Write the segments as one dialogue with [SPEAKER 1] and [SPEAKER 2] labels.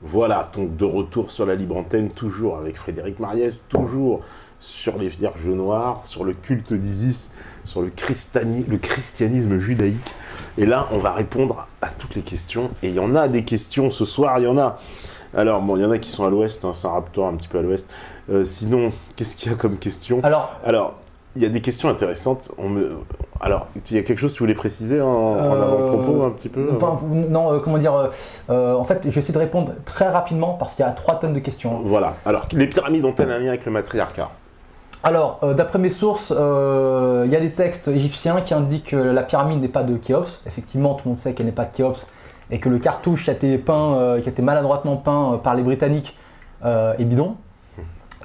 [SPEAKER 1] Voilà, donc de retour sur la libre antenne, toujours avec Frédéric Mariès, toujours sur les Vierges Noires, sur le culte d'Isis, sur le christianisme judaïque. Et là, on va répondre à toutes les questions. Et il y en a des questions ce soir, il y en a. Alors, bon, il y en a qui sont à l'ouest, hein, Saint-Raptor un petit peu à l'ouest. Sinon, qu'est-ce qu'il y a comme question ? Alors, il y a des questions intéressantes. Alors, il y a quelque chose que tu voulais préciser en avant-propos un petit peu
[SPEAKER 2] en fait, je vais essayer de répondre très rapidement parce qu'il y a 3 tonnes de questions.
[SPEAKER 1] Voilà. Alors, les pyramides ont-elles un lien avec le matriarcat ?
[SPEAKER 2] Alors, d'après mes sources, il y a des textes égyptiens qui indiquent que la pyramide n'est pas de Khéops. Effectivement, tout le monde sait qu'elle n'est pas de Khéops et que le cartouche qui a été peint, qui a été maladroitement peint par les Britanniques est bidon.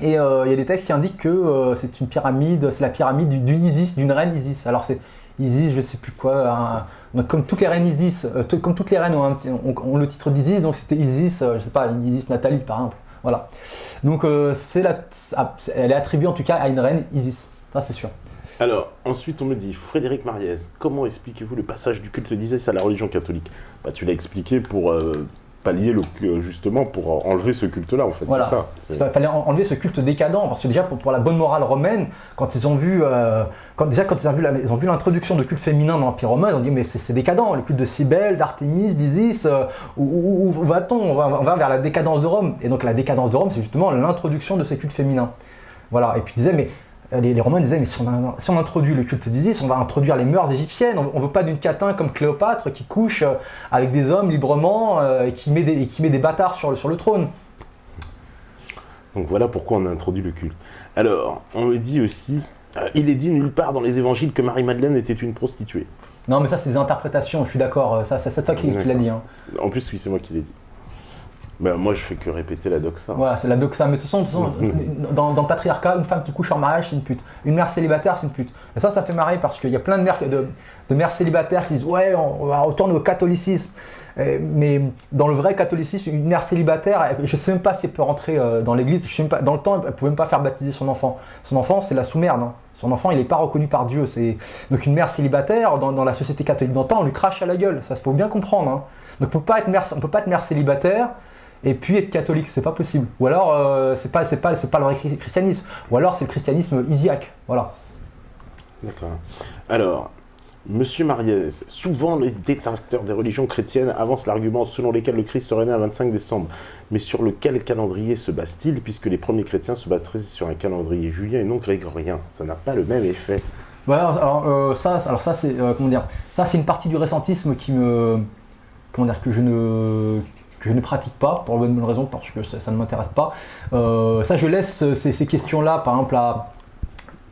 [SPEAKER 2] Et il y a des textes qui indiquent que c'est une pyramide, c'est la pyramide d'une Isis, d'une reine Isis. Alors c'est Isis, je sais plus quoi, donc comme toutes les reines Isis, comme toutes les reines ont le titre d'Isis, donc c'était Isis, je sais pas, Isis Nathalie par exemple. Voilà. Donc elle est attribuée en tout cas à une reine Isis, ça c'est sûr.
[SPEAKER 1] Alors, ensuite on me dit, Frédéric Mariès, comment expliquez-vous le passage du culte d'Isis à la religion catholique ? Tu l'as expliqué pour pallier justement pour enlever ce culte-là, en fait,
[SPEAKER 2] voilà.
[SPEAKER 1] C'est ça.
[SPEAKER 2] Il fallait enlever ce culte décadent, parce que déjà pour la bonne morale romaine, quand ils ont vu l'introduction de culte féminin dans l'Empire romain, ils ont dit mais c'est décadent, le culte de Cybèle, d'Artémis, d'Isis, où va-t-on ? On va vers la décadence de Rome. Et donc la décadence de Rome, c'est justement l'introduction de ces cultes féminins. Voilà. Et puis ils disaient mais les Romains disaient, mais si on introduit le culte d'Isis, on va introduire les mœurs égyptiennes. On ne veut pas d'une catin comme Cléopâtre qui couche avec des hommes librement et qui met des bâtards sur le trône.
[SPEAKER 1] Donc voilà pourquoi on a introduit le culte. Alors, on me dit aussi, il est dit nulle part dans les évangiles que Marie-Madeleine était une prostituée.
[SPEAKER 2] Non, mais ça, c'est des interprétations, je suis d'accord. Ça, c'est toi qui l'as dit. Hein.
[SPEAKER 1] En plus, oui, c'est moi qui l'ai dit. Moi, je fais que répéter la doxa.
[SPEAKER 2] Voilà, c'est la doxa. Mais de toute façon, dans le patriarcat, une femme qui couche en mariage, c'est une pute. Une mère célibataire, c'est une pute. Et ça fait marrer parce qu'il y a plein de mères célibataires qui disent « Ouais, on va retourner au catholicisme ». Mais dans le vrai catholicisme, une mère célibataire, je ne sais même pas si elle peut rentrer dans l'église. Je sais même pas, dans le temps, elle ne pouvait même pas faire baptiser son enfant. Son enfant, c'est la sous-merde. Hein. Son enfant, il n'est pas reconnu par Dieu. Donc une mère célibataire, dans la société catholique d'antan, on lui crache à la gueule. Ça, il faut bien comprendre. Hein. Donc on ne peut pas être mère célibataire et puis être catholique, c'est pas possible. Ou alors c'est pas le vrai christianisme. Ou alors c'est le christianisme isiaque. Voilà.
[SPEAKER 1] D'accord. Alors, Monsieur Mariès, souvent les détracteurs des religions chrétiennes avancent l'argument selon lequel le Christ serait né un 25 décembre. Mais sur lequel calendrier se base-t-il, puisque les premiers chrétiens se baseraient sur un calendrier julien et non grégorien ? Ça n'a pas le même effet.
[SPEAKER 2] Voilà, alors ça c'est ça c'est une partie du récentisme que je ne pratique pas, pour la bonne raison, parce que ça ne m'intéresse pas. Ça, je laisse ces questions-là, par exemple,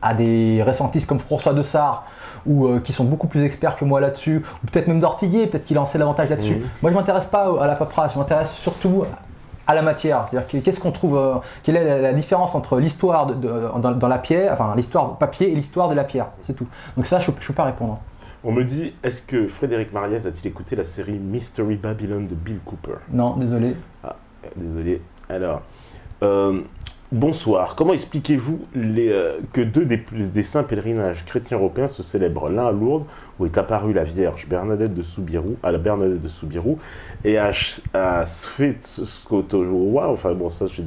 [SPEAKER 2] à des récentistes comme François de Sars, ou qui sont beaucoup plus experts que moi là-dessus, ou peut-être même d'Ortiguet, peut-être qu'il en sait davantage là-dessus. Moi, je ne m'intéresse pas à la paperasse, je m'intéresse surtout à la matière. C'est-à-dire, qu'est-ce qu'on trouve, quelle est la différence entre l'histoire dans la pierre, enfin l'histoire papier et l'histoire de la pierre, c'est tout. Donc ça, je ne peux pas répondre.
[SPEAKER 1] On me dit, est-ce que Frédéric Mariès a-t-il écouté la série Mystery Babylon de Bill Cooper ?
[SPEAKER 2] Non, désolé.
[SPEAKER 1] Ah, désolé. Alors, bonsoir. Comment expliquez-vous que deux des saints pèlerinages chrétiens européens se célèbrent, l'un à Lourdes, où est apparue la Vierge Bernadette de Soubirous, et à Svetskotowa, enfin bon, ça c'est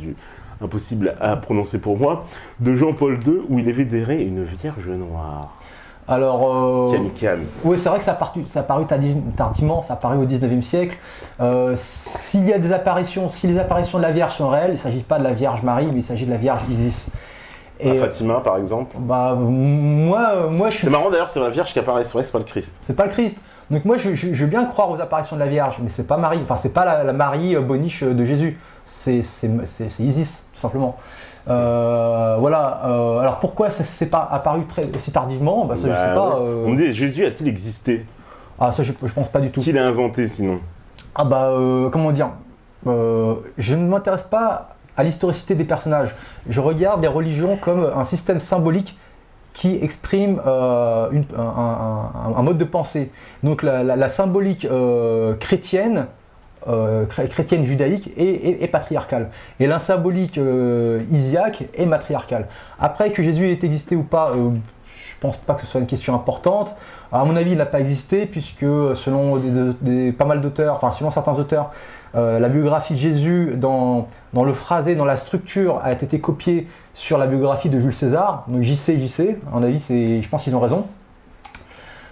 [SPEAKER 1] impossible à prononcer pour moi, de Jean-Paul II, où il est vénéré une Vierge noire.
[SPEAKER 2] Alors,
[SPEAKER 1] oui,
[SPEAKER 2] c'est vrai que ça a paru tardivement, ça a paru au 19e siècle. S'il y a des apparitions, si les apparitions de la Vierge sont réelles, il ne s'agit pas de la Vierge Marie, mais il s'agit de la Vierge Isis.
[SPEAKER 1] Et Fatima, par exemple.
[SPEAKER 2] Moi, je suis.
[SPEAKER 1] C'est marrant d'ailleurs, c'est la Vierge qui apparaît, c'est vrai, c'est pas le Christ.
[SPEAKER 2] C'est pas le Christ. Donc moi, je veux bien croire aux apparitions de la Vierge, mais c'est pas Marie. Enfin, c'est pas la Marie boniche de Jésus. C'est Isis, tout simplement. Voilà. Alors pourquoi ça s'est pas apparu aussi tardivement ? Ça, je sais pas.
[SPEAKER 1] On me dit, Jésus a-t-il existé ?
[SPEAKER 2] Ah, ça, je pense pas du tout.
[SPEAKER 1] Qui l'a inventé sinon ?
[SPEAKER 2] Comment dire ? Je ne m'intéresse pas à l'historicité des personnages. Je regarde les religions comme un système symbolique qui exprime un mode de pensée. Donc la symbolique chrétienne judaïque et patriarcale. Et la symbolique isiaque est matriarcale. Après, que Jésus ait existé ou pas, je pense pas que ce soit une question importante. À mon avis, il n'a pas existé puisque selon pas mal d'auteurs, enfin selon certains auteurs, la biographie de Jésus dans le phrasé, dans la structure, a été copiée sur la biographie de Jules César. Donc JC, à mon avis, je pense qu'ils ont raison.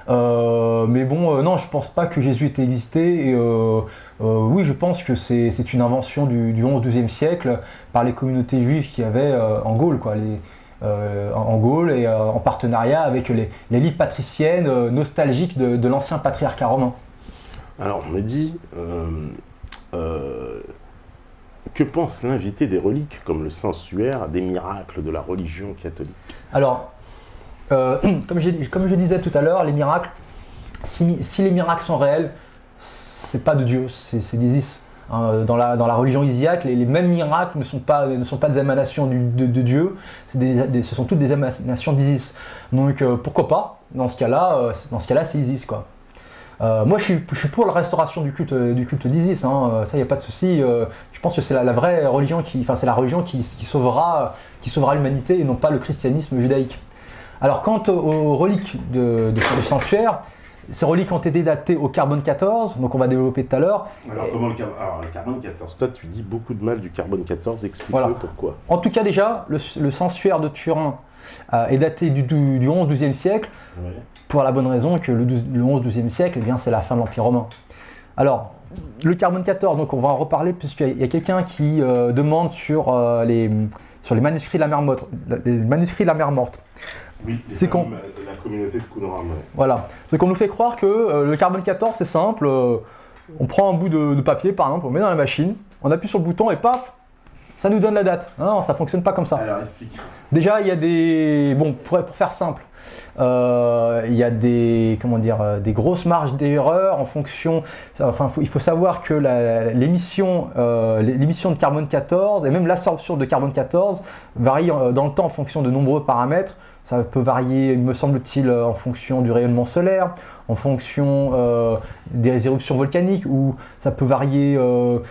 [SPEAKER 2] Mais bon, non, je pense pas que Jésus ait existé. Et, oui, je pense que c'est une invention du 11-12e siècle par les communautés juives qu'il y avait en Gaule, quoi. En Gaule et en partenariat avec l'élite patricienne nostalgique de l'ancien patriarcat romain.
[SPEAKER 1] Alors, on me dit, que pense l'invité des reliques, comme le sanctuaire des miracles de la religion catholique?
[SPEAKER 2] Alors, comme je disais tout à l'heure, les miracles, si les miracles sont réels, c'est pas de Dieu, c'est d'Isis. Dans la religion isiaque, les mêmes miracles ne sont pas des émanations de Dieu, ce sont toutes des émanations d'Isis. Donc pourquoi pas, dans ce cas-là, c'est Isis, quoi. Moi je suis pour la restauration du culte d'Isis, ça y a pas de souci. Je pense que c'est la vraie religion c'est la religion qui sauvera l'humanité et non pas le christianisme judaïque. Alors quant aux reliques du sanctuaire, ces reliques ont été datées au carbone 14, donc on va développer tout à l'heure.
[SPEAKER 1] Alors, le carbone 14, toi tu dis beaucoup de mal du carbone 14, explique-le
[SPEAKER 2] voilà.
[SPEAKER 1] Pourquoi.
[SPEAKER 2] En tout cas déjà, le sanctuaire de Turin est daté du 11-12e siècle, ouais. Pour la bonne raison que le 11-12e siècle, eh bien, c'est la fin de l'Empire romain. Alors, le carbone 14, donc on va en reparler puisqu'il y a quelqu'un qui demande sur les manuscrits de la mer morte. Les manuscrits de la mer morte.
[SPEAKER 1] Oui, c'est la communauté de Qumran. Ouais.
[SPEAKER 2] Voilà. Ce qu'on nous fait croire que le carbone 14, c'est simple. On prend un bout de papier, par exemple, on met dans la machine, on appuie sur le bouton et paf, ça nous donne la date. Non, ça ne fonctionne pas comme ça.
[SPEAKER 1] Alors, explique.
[SPEAKER 2] Déjà, il y a des... Bon, pour faire simple, il y a des grosses marges d'erreur en fonction... Enfin, il faut savoir que l'émission de carbone 14 et même l'absorption de carbone 14 varie dans le temps en fonction de nombreux paramètres. Ça peut varier, me semble-t-il, en fonction du rayonnement solaire, en fonction des éruptions volcaniques, ou ça peut varier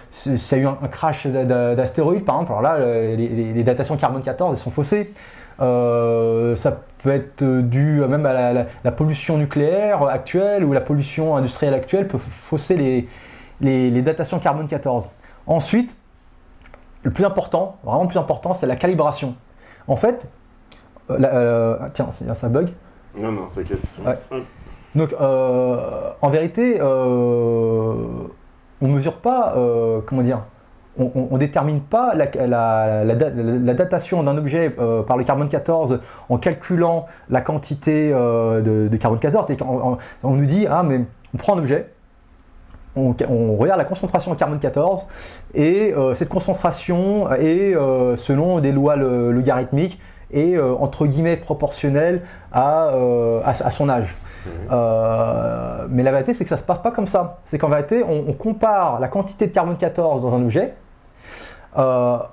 [SPEAKER 2] s'il y a eu un crash d'astéroïdes, par exemple. Alors là, les datations carbone 14, elles sont faussées. Ça peut être dû même à la pollution nucléaire actuelle, ou la pollution industrielle actuelle peut fausser les datations carbone 14. Ensuite, le plus important, vraiment le plus important, c'est la calibration. En fait, tiens, ça bug.
[SPEAKER 1] Non, t'inquiète.
[SPEAKER 2] Ouais. Donc, en vérité, on mesure pas, on détermine pas la datation d'un objet par le carbone 14 en calculant la quantité de carbone 14. C'est qu'on nous dit, mais on prend un objet, on regarde la concentration en carbone 14 et cette concentration est selon des lois logarithmiques et entre guillemets proportionnelle à son âge. Mais la vérité, c'est que ça ne se passe pas comme ça. C'est qu'en vérité, on compare la quantité de carbone 14 dans un objet par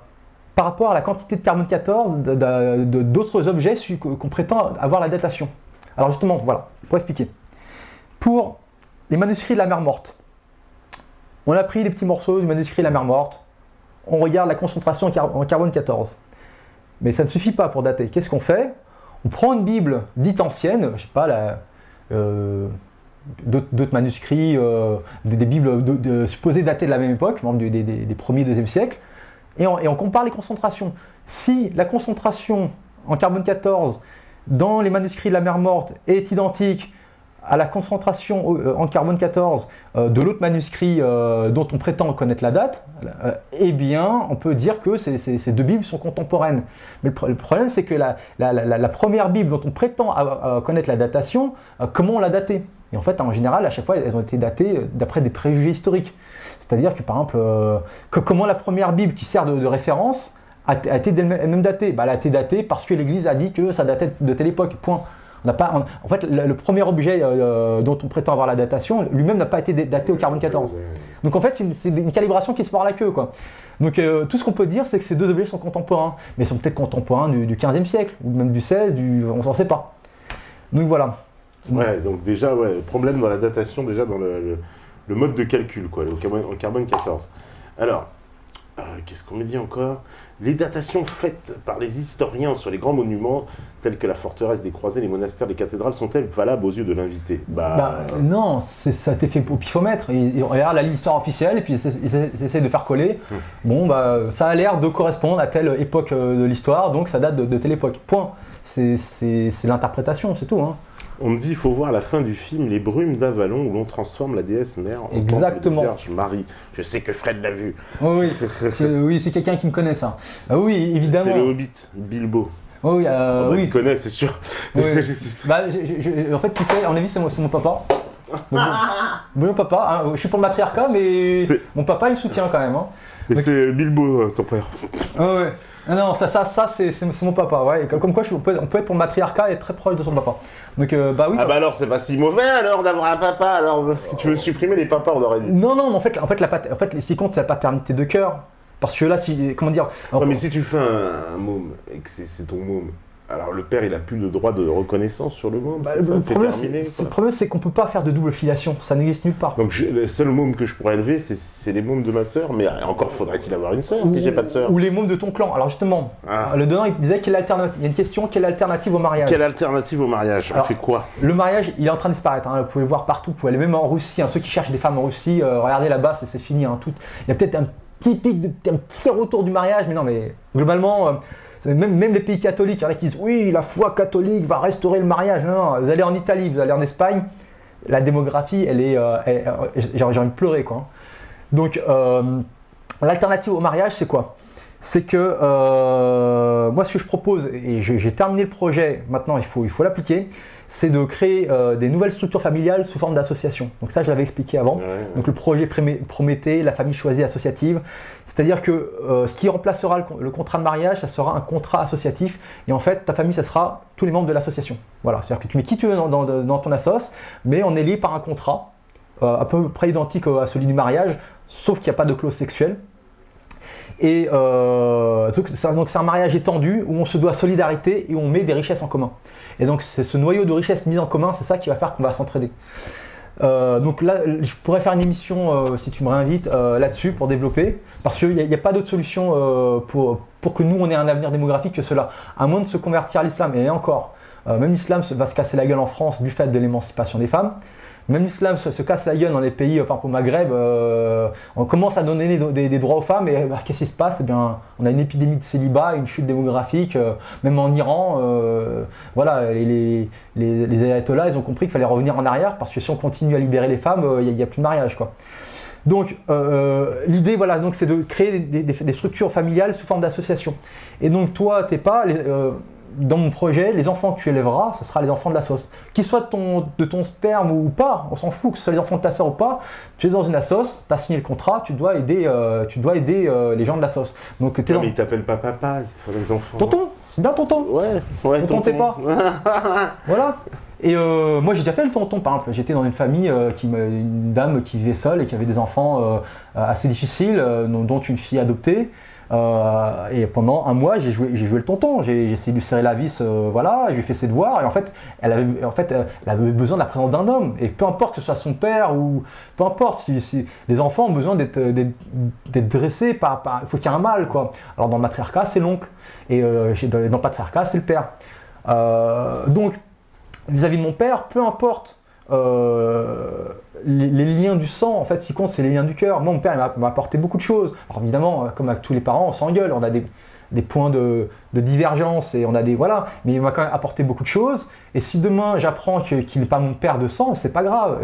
[SPEAKER 2] rapport à la quantité de carbone 14 d'autres objets qu'on prétend avoir la datation. Alors justement, voilà, pour expliquer. Pour les manuscrits de la mer morte, on a pris les petits morceaux du manuscrit de la mer morte, on regarde la concentration en carbone 14. Mais ça ne suffit pas pour dater. Qu'est-ce qu'on fait? On prend une Bible dite ancienne, je sais pas, d'autres manuscrits, des Bibles supposées dater de la même époque, des 1er, 2e siècles, et on compare les concentrations. Si la concentration en carbone 14 dans les manuscrits de la mer morte est identique à la concentration en carbone 14 de l'autre manuscrit dont on prétend connaître la date, eh bien, on peut dire que ces deux Bibles sont contemporaines. Mais le problème, c'est que la première Bible dont on prétend connaître la datation, comment on l'a datée? Et en fait, en général, à chaque fois, elles ont été datées d'après des préjugés historiques. C'est-à-dire que, par exemple, comment la première Bible qui sert de référence a été elle-même datée? Elle a été datée parce que l'Église a dit que ça datait de telle époque, point. En fait, le premier objet dont on prétend avoir la datation, lui-même n'a pas été daté au carbone 14. Donc en fait, c'est une calibration qui se mord la queue, quoi. Donc tout ce qu'on peut dire, c'est que ces deux objets sont contemporains. Mais ils sont peut-être contemporains du 15e siècle, ou même du 16, on s'en sait pas. Donc voilà.
[SPEAKER 1] Ouais, donc déjà, problème dans la datation, déjà dans le mode de calcul, quoi, au carbone 14. Alors, Qu'est-ce qu'on me dit encore? Les datations faites par les historiens sur les grands monuments, tels que la forteresse des croisés, les monastères, les cathédrales, sont-elles valables aux yeux de l'invité?
[SPEAKER 2] Non, ça a été fait au pifomètre. Ils regardent l'histoire officielle et puis ils essaient de faire coller. Bon, ça a l'air de correspondre à telle époque de l'histoire, donc ça date de telle époque. Point. C'est l'interprétation, c'est tout. Hein.
[SPEAKER 1] On me dit qu'il faut voir la fin du film Les Brumes d'Avalon où l'on transforme la déesse mère en temple de Vierge Marie. Je sais que Fred l'a vu.
[SPEAKER 2] Oui, oui, c'est quelqu'un qui me connaît ça. Oui, évidemment.
[SPEAKER 1] C'est le Hobbit, Bilbo.
[SPEAKER 2] Oui, oui.
[SPEAKER 1] Il connaît, c'est sûr.
[SPEAKER 2] Oui. En fait, qui sait, à mon avis, c'est mon papa. Mon papa, hein, je suis pour le matriarcat, mais mon papa, il me soutient quand même. Hein.
[SPEAKER 1] Et c'est Bilbo, ton père.
[SPEAKER 2] Ouais. Non, ça c'est mon papa, ouais. Comme quoi, on peut être pour le matriarcat et être très proche de son papa. Donc, oui.
[SPEAKER 1] Ah bah alors, c'est pas si mauvais alors d'avoir un papa, alors parce que tu veux supprimer les papas, on aurait dit.
[SPEAKER 2] Non, mais en fait, ce qui compte, c'est la paternité de cœur. Parce que là, comment dire.
[SPEAKER 1] Ouais, mais si tu fais un môme et que c'est ton môme, alors le père, il a plus de droit de reconnaissance sur le môme,
[SPEAKER 2] le problème, c'est qu'on peut pas faire de double filiation, ça n'existe nulle part.
[SPEAKER 1] Donc le seul môme que je pourrais élever, c'est les mômes de ma sœur, mais encore faudrait-il avoir une sœur si j'ai pas de sœur.
[SPEAKER 2] Ou les mômes de ton clan. Alors justement, le donnant, il disait il y a une question, quelle alternative au mariage?
[SPEAKER 1] Quelle alternative au mariage? On fait quoi?
[SPEAKER 2] Le mariage, il est en train de disparaître, hein. Vous pouvez le voir partout, vous pouvez aller même en Russie, hein. Ceux qui cherchent des femmes en Russie, regardez là-bas, c'est fini. Hein. Il y a peut-être un petit retour du mariage, mais non, mais globalement... Même les pays catholiques, il y en a qui disent oui, la foi catholique va restaurer le mariage. Non, vous allez en Italie, vous allez en Espagne, la démographie, j'ai envie de pleurer quoi. Donc l'alternative au mariage, c'est quoi? C'est que moi, ce que je propose, et j'ai terminé le projet, maintenant il faut l'appliquer, c'est de créer des nouvelles structures familiales sous forme d'association. Donc ça, je l'avais expliqué avant. Ouais. Donc le projet Prométhée, la famille choisie associative. C'est-à-dire que ce qui remplacera le contrat de mariage, ça sera un contrat associatif. Et en fait, ta famille, ça sera tous les membres de l'association. Voilà, c'est-à-dire que tu mets qui tu veux dans ton assoce, mais on est lié par un contrat à peu près identique à celui du mariage, sauf qu'il n'y a pas de clause sexuelle. Et donc c'est un mariage étendu où on se doit solidarité et on met des richesses en commun. Et donc c'est ce noyau de richesses mis en commun, c'est ça qui va faire qu'on va s'entraider. Donc là, je pourrais faire une émission, si tu me réinvites, là-dessus pour développer, parce qu'il n'y a pas d'autre solution pour que nous on ait un avenir démographique que cela, à moins de se convertir à l'islam. Et encore, même l'islam va se casser la gueule en France du fait de l'émancipation des femmes. Même l'islam se casse la gueule dans les pays, par exemple au Maghreb, on commence à donner des droits aux femmes et qu'est-ce qui se passe? Eh bien, on a une épidémie de célibat, une chute démographique, même en Iran, voilà, les ayatollahs, ils ont compris qu'il fallait revenir en arrière parce que si on continue à libérer les femmes, il n'y a plus de mariage, quoi. Donc l'idée, voilà, donc c'est de créer des structures familiales sous forme d'association. Et donc toi, t'es pas... dans mon projet, les enfants que tu élèveras, ce sera les enfants de la sauce. Qu'ils soient de ton sperme ou pas, on s'en fout, que ce soit les enfants de ta sœur ou pas, tu es dans une sauce, tu as signé le contrat, tu dois aider les gens de la sauce. Donc,
[SPEAKER 1] non, mais ils t'appellent pas papa, ils sont les enfants.
[SPEAKER 2] Tonton, c'est bien tonton.
[SPEAKER 1] Ouais,
[SPEAKER 2] tonton. T'es pas. Voilà. Et moi j'ai déjà fait le tonton par exemple, j'étais dans une famille, une dame qui vivait seule et qui avait des enfants assez difficiles, dont une fille adoptée. Et pendant un mois, j'ai joué le tonton, j'ai essayé de lui serrer la vis, voilà, je lui ai fait ses devoirs, et en fait, elle avait besoin de la présence d'un homme, et peu importe que ce soit son père, ou peu importe, si les enfants ont besoin d'être dressés, il faut qu'il y ait un mâle, quoi. Alors dans le matriarcat, c'est l'oncle, et dans le patriarcat, c'est le père. Donc, vis-à-vis de mon père, peu importe les liens du sang, en fait, ce qui compte, c'est les liens du cœur. Moi, mon père, il m'a apporté beaucoup de choses. Alors évidemment, comme avec tous les parents, on s'engueule, on a des points de divergence et on a voilà. Mais il m'a quand même apporté beaucoup de choses. Et si demain j'apprends qu'il n'est pas mon père de sang, c'est pas grave.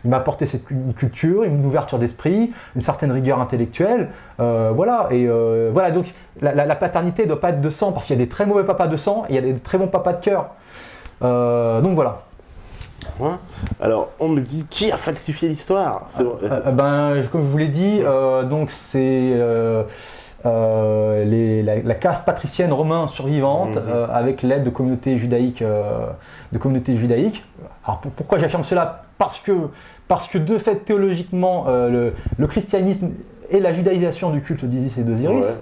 [SPEAKER 2] Il m'a apporté une culture, une ouverture d'esprit, une certaine rigueur intellectuelle, voilà. Et voilà. Donc la paternité ne doit pas être de sang parce qu'il y a des très mauvais papas de sang et il y a des très bons papas de cœur. Donc voilà.
[SPEAKER 1] Alors, on me dit qui a falsifié l'histoire?
[SPEAKER 2] Comme je vous l'ai dit, donc c'est la caste patricienne romaine survivante avec l'aide de communautés judaïques. Alors pourquoi j'affirme cela? Parce que de fait théologiquement, le christianisme et la judaïsation du culte d'Isis et d'Osiris.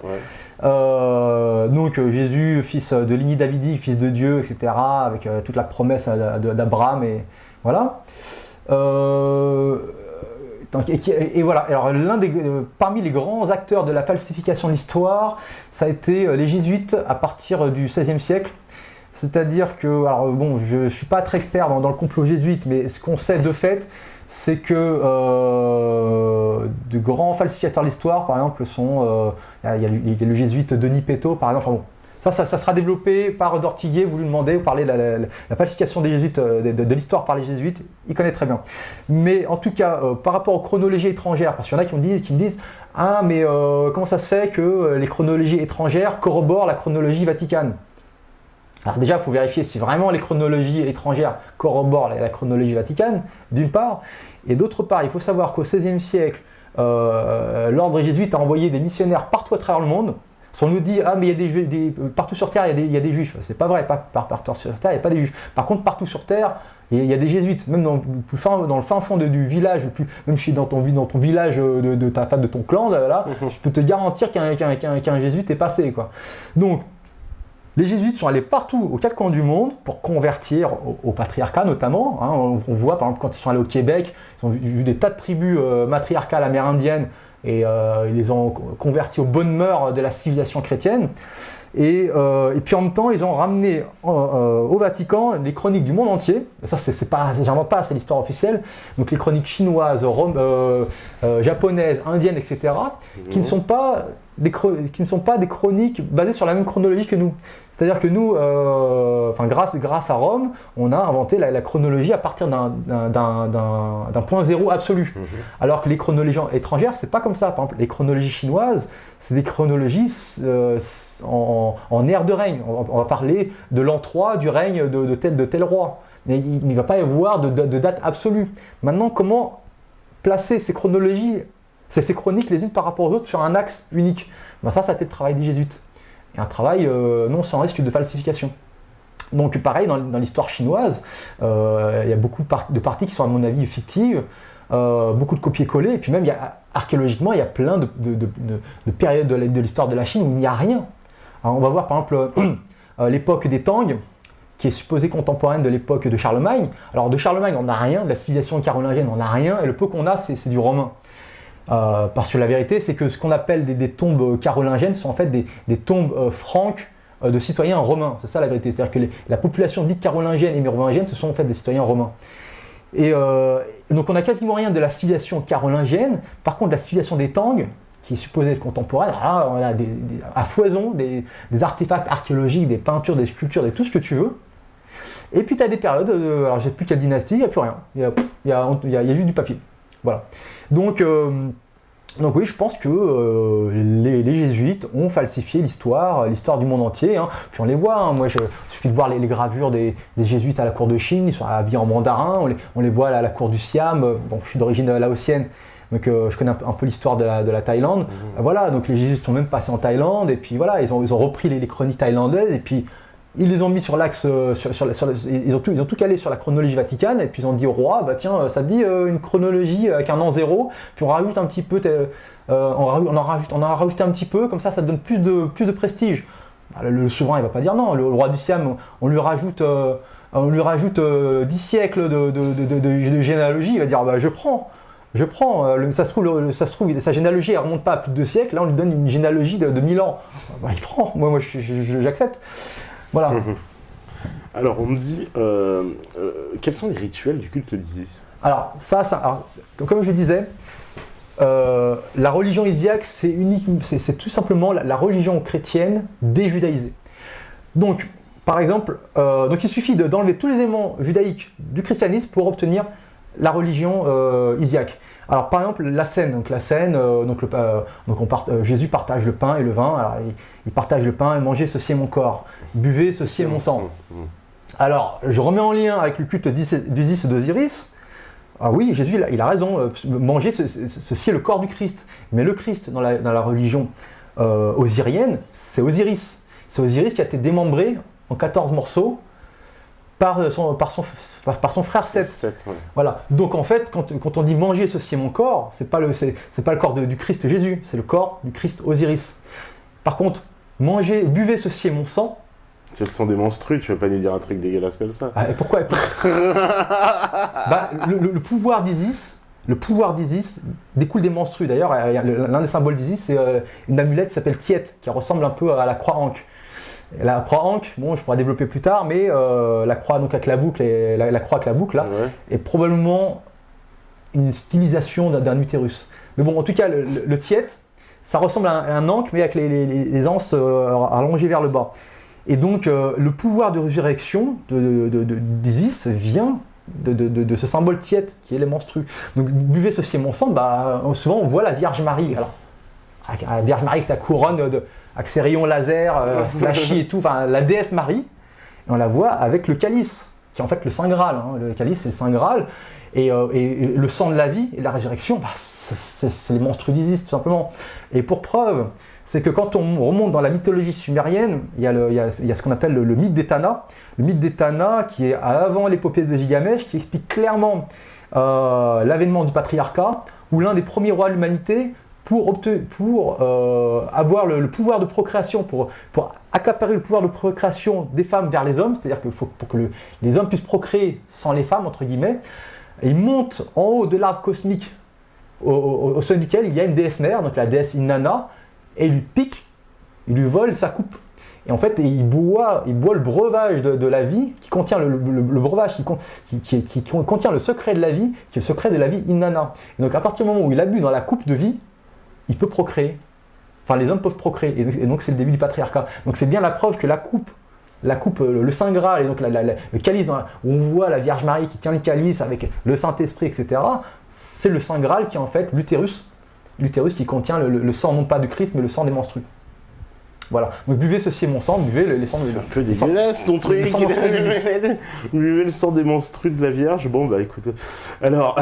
[SPEAKER 2] Donc Jésus, fils de lignée davidique, fils de Dieu, etc., avec toute la promesse d'Abraham, et voilà. Et voilà, alors parmi les grands acteurs de la falsification de l'histoire, ça a été les jésuites à partir du XVIe siècle. C'est-à-dire que, alors bon, je ne suis pas très expert dans le complot jésuite, mais ce qu'on sait de fait, c'est que de grands falsificateurs de l'histoire, par exemple, sont... Il y a le jésuite Denis Pétot, par exemple. Enfin, bon, ça sera développé par Dortiguier, vous lui demandez, vous parlez de la falsification des jésuites, de l'histoire par les jésuites, il connaît très bien. Mais en tout cas, par rapport aux chronologies étrangères, parce qu'il y en a qui me disent « Ah, mais comment ça se fait que les chronologies étrangères corroborent la chronologie vaticane ?» Alors déjà, il faut vérifier si vraiment les chronologies étrangères corroborent la chronologie vaticane, d'une part. Et d'autre part, il faut savoir qu'au XVIe siècle, l'ordre jésuite a envoyé des missionnaires partout à travers le monde. Si on nous dit « Ah, mais il y a partout sur Terre, il y a des juifs », c'est pas vrai, partout sur Terre, il n'y a pas des juifs. Par contre, partout sur Terre, il y a des jésuites, même dans le fin fond du village, même dans ton village de ton clan, là, je peux te garantir qu'un jésuite est passé, quoi. Donc, les jésuites sont allés partout, aux quatre coins du monde, pour convertir au patriarcat notamment. Hein. On voit par exemple quand ils sont allés au Québec, ils ont vu des tas de tribus matriarcales amérindiennes et ils les ont convertis aux bonnes mœurs de la civilisation chrétienne. Et puis en même temps, ils ont ramené au Vatican les chroniques du monde entier. Ça, j'invente pas, c'est l'histoire officielle. Donc les chroniques chinoises, japonaises, indiennes, etc., qui ne sont pas des chroniques basées sur la même chronologie que nous. C'est-à-dire que nous, grâce à Rome, on a inventé la chronologie à partir d'un point zéro absolu. Alors que les chronologies étrangères, c'est pas comme ça. Par exemple, les chronologies chinoises, c'est des chronologies en ère de règne. On va parler de l'an 3 du règne de tel roi. Mais il ne va pas y avoir de date absolue. Maintenant, comment placer ces chronologies, ces chroniques les unes par rapport aux autres sur un axe unique? Ça a été le travail des jésuites. Et un travail non sans risque de falsification. Donc pareil, dans l'histoire chinoise, il y a beaucoup de parties qui sont à mon avis fictives, beaucoup de copier-coller, et puis même archéologiquement, il y a plein de périodes de l'histoire de la Chine où il n'y a rien. Alors, on va voir par exemple l'époque des Tang, qui est supposée contemporaine de l'époque de Charlemagne. Alors de Charlemagne, on n'a rien, de la civilisation carolingienne, on n'a rien, et le peu qu'on a, c'est du romain. Parce que la vérité, c'est que ce qu'on appelle des tombes carolingiennes sont en fait des tombes franques de citoyens romains. C'est ça la vérité. C'est-à-dire que la population dite carolingienne et mérovingienne, ce sont en fait des citoyens romains. Et donc on n'a quasiment rien de la civilisation carolingienne. Par contre, la civilisation des Tang, qui est supposée être contemporaine, là, on a à foison des artefacts archéologiques, des peintures, des sculptures, tout ce que tu veux. Et puis tu as des périodes, alors je ne sais plus quelle dynastie, il n'y a plus rien. Il y a juste du papier. Voilà. Donc oui, je pense que les jésuites ont falsifié l'histoire du monde entier. Hein. Puis on les voit, hein. Moi, il suffit de voir les gravures des jésuites à la cour de Chine, ils sont habillés en mandarin, on les voit à la cour du Siam. Bon, je suis d'origine laotienne, donc je connais un peu l'histoire de la Thaïlande. Voilà, donc les jésuites sont même passés en Thaïlande, et puis voilà, ils ont repris les chroniques thaïlandaises, et puis ils les ont mis sur l'axe, ils ont tout calé sur la chronologie vaticane, et puis ils ont dit au roi, bah tiens, ça te dit une chronologie avec un an zéro, puis on rajoute un petit peu, on en a rajouté un petit peu, comme ça te donne plus de prestige. Bah, le souverain il va pas dire non, le roi du Siam, on lui rajoute 10 siècles de généalogie, il va dire bah je prends. Ça se trouve, sa généalogie elle remonte pas à plus de 2 siècles, là on lui donne une généalogie de 1000 ans. Bah, il prend, moi j'accepte. Voilà.
[SPEAKER 1] Alors, on me dit, quels sont les rituels du culte d'Isis?
[SPEAKER 2] Alors, comme je disais, la religion isiaque, c'est tout simplement la religion chrétienne déjudaïsée. Donc, par exemple, il suffit d'enlever tous les éléments judaïques du christianisme pour obtenir la religion isiaque. Alors par exemple la scène, Jésus partage le pain et le vin. Alors il partage le pain et mangez, ceci est mon corps, buvez, ceci est mon sang. Alors je remets en lien avec le culte d'Isis et d'Osiris. Ah oui, Jésus il a raison, manger ceci est le corps du Christ. Mais le Christ dans la religion osirienne, c'est Osiris. C'est Osiris qui a été démembré en 14 morceaux par son frère Seth. Ouais. Voilà. Donc en fait, quand on dit manger ceci est mon corps, c'est pas le corps du Christ Jésus, c'est le corps du Christ Osiris. Par contre, buvez ceci est mon sang.
[SPEAKER 1] Ce sont des monstrues, tu vas pas nous dire un truc dégueulasse comme ça.
[SPEAKER 2] Ah, et pourquoi le pouvoir d'Isis le pouvoir d'Isis découle des menstrues. D'ailleurs, l'un des symboles d'Isis, c'est une amulette qui s'appelle Tiet, qui ressemble un peu à la croix Ankh. La croix Ankh, bon, je pourrais développer plus tard, mais la croix donc avec la boucle, la croix avec la boucle là, est probablement une stylisation d'un utérus. Mais bon, en tout cas, le Tiet, ça ressemble à un ankh, mais avec les anses allongées vers le bas. Et donc, le pouvoir de résurrection d'Isis vient de ce symbole Tiet, qui est les menstrues. Donc, buvez ceci mon sang, souvent on voit la Vierge Marie. Alors, la Vierge Marie avec sa couronne avec ses rayons laser, flashy et tout, enfin la déesse Marie, et on la voit avec le calice, qui est en fait le Saint Graal. Le calice, c'est le Saint Graal. Et le sang de la vie et la résurrection, c'est les menstrues d'Isis, tout simplement. Et pour preuve, c'est que quand on remonte dans la mythologie sumérienne, il y a ce qu'on appelle le mythe d'Etana. Le mythe d'Etana, qui est avant l'épopée de Gilgamesh, qui explique clairement l'avènement du patriarcat, où l'un des premiers rois de l'humanité, pour avoir le pouvoir de procréation, pour accaparer le pouvoir de procréation des femmes vers les hommes, c'est-à-dire qu'il faut pour que les hommes puissent procréer sans les femmes, entre guillemets, et il monte en haut de l'arbre cosmique au sommet duquel il y a une déesse mère, donc la déesse Inanna, et il lui pique, il lui vole sa coupe. Et en fait, il boit le breuvage de la vie, qui contient le breuvage qui contient le secret de la vie, qui est le secret de la vie Inanna. Et donc à partir du moment où il a bu dans la coupe de vie, il peut procréer. Enfin, les hommes peuvent procréer. Et donc c'est le début du patriarcat. Donc c'est bien la preuve que la coupe, le Saint Graal, et donc le calice, où on voit la Vierge Marie qui tient le calice avec le Saint-Esprit, etc., c'est le Saint Graal qui est en fait l'utérus qui contient le sang, non pas de Christ, mais le sang des menstrues. Voilà, donc buvez ceci est mon sang, buvez les sangs de...
[SPEAKER 1] C'est un peu dégueulasse ton truc. Buvez le sang des menstrues de la Vierge. Bon bah écoutez, alors,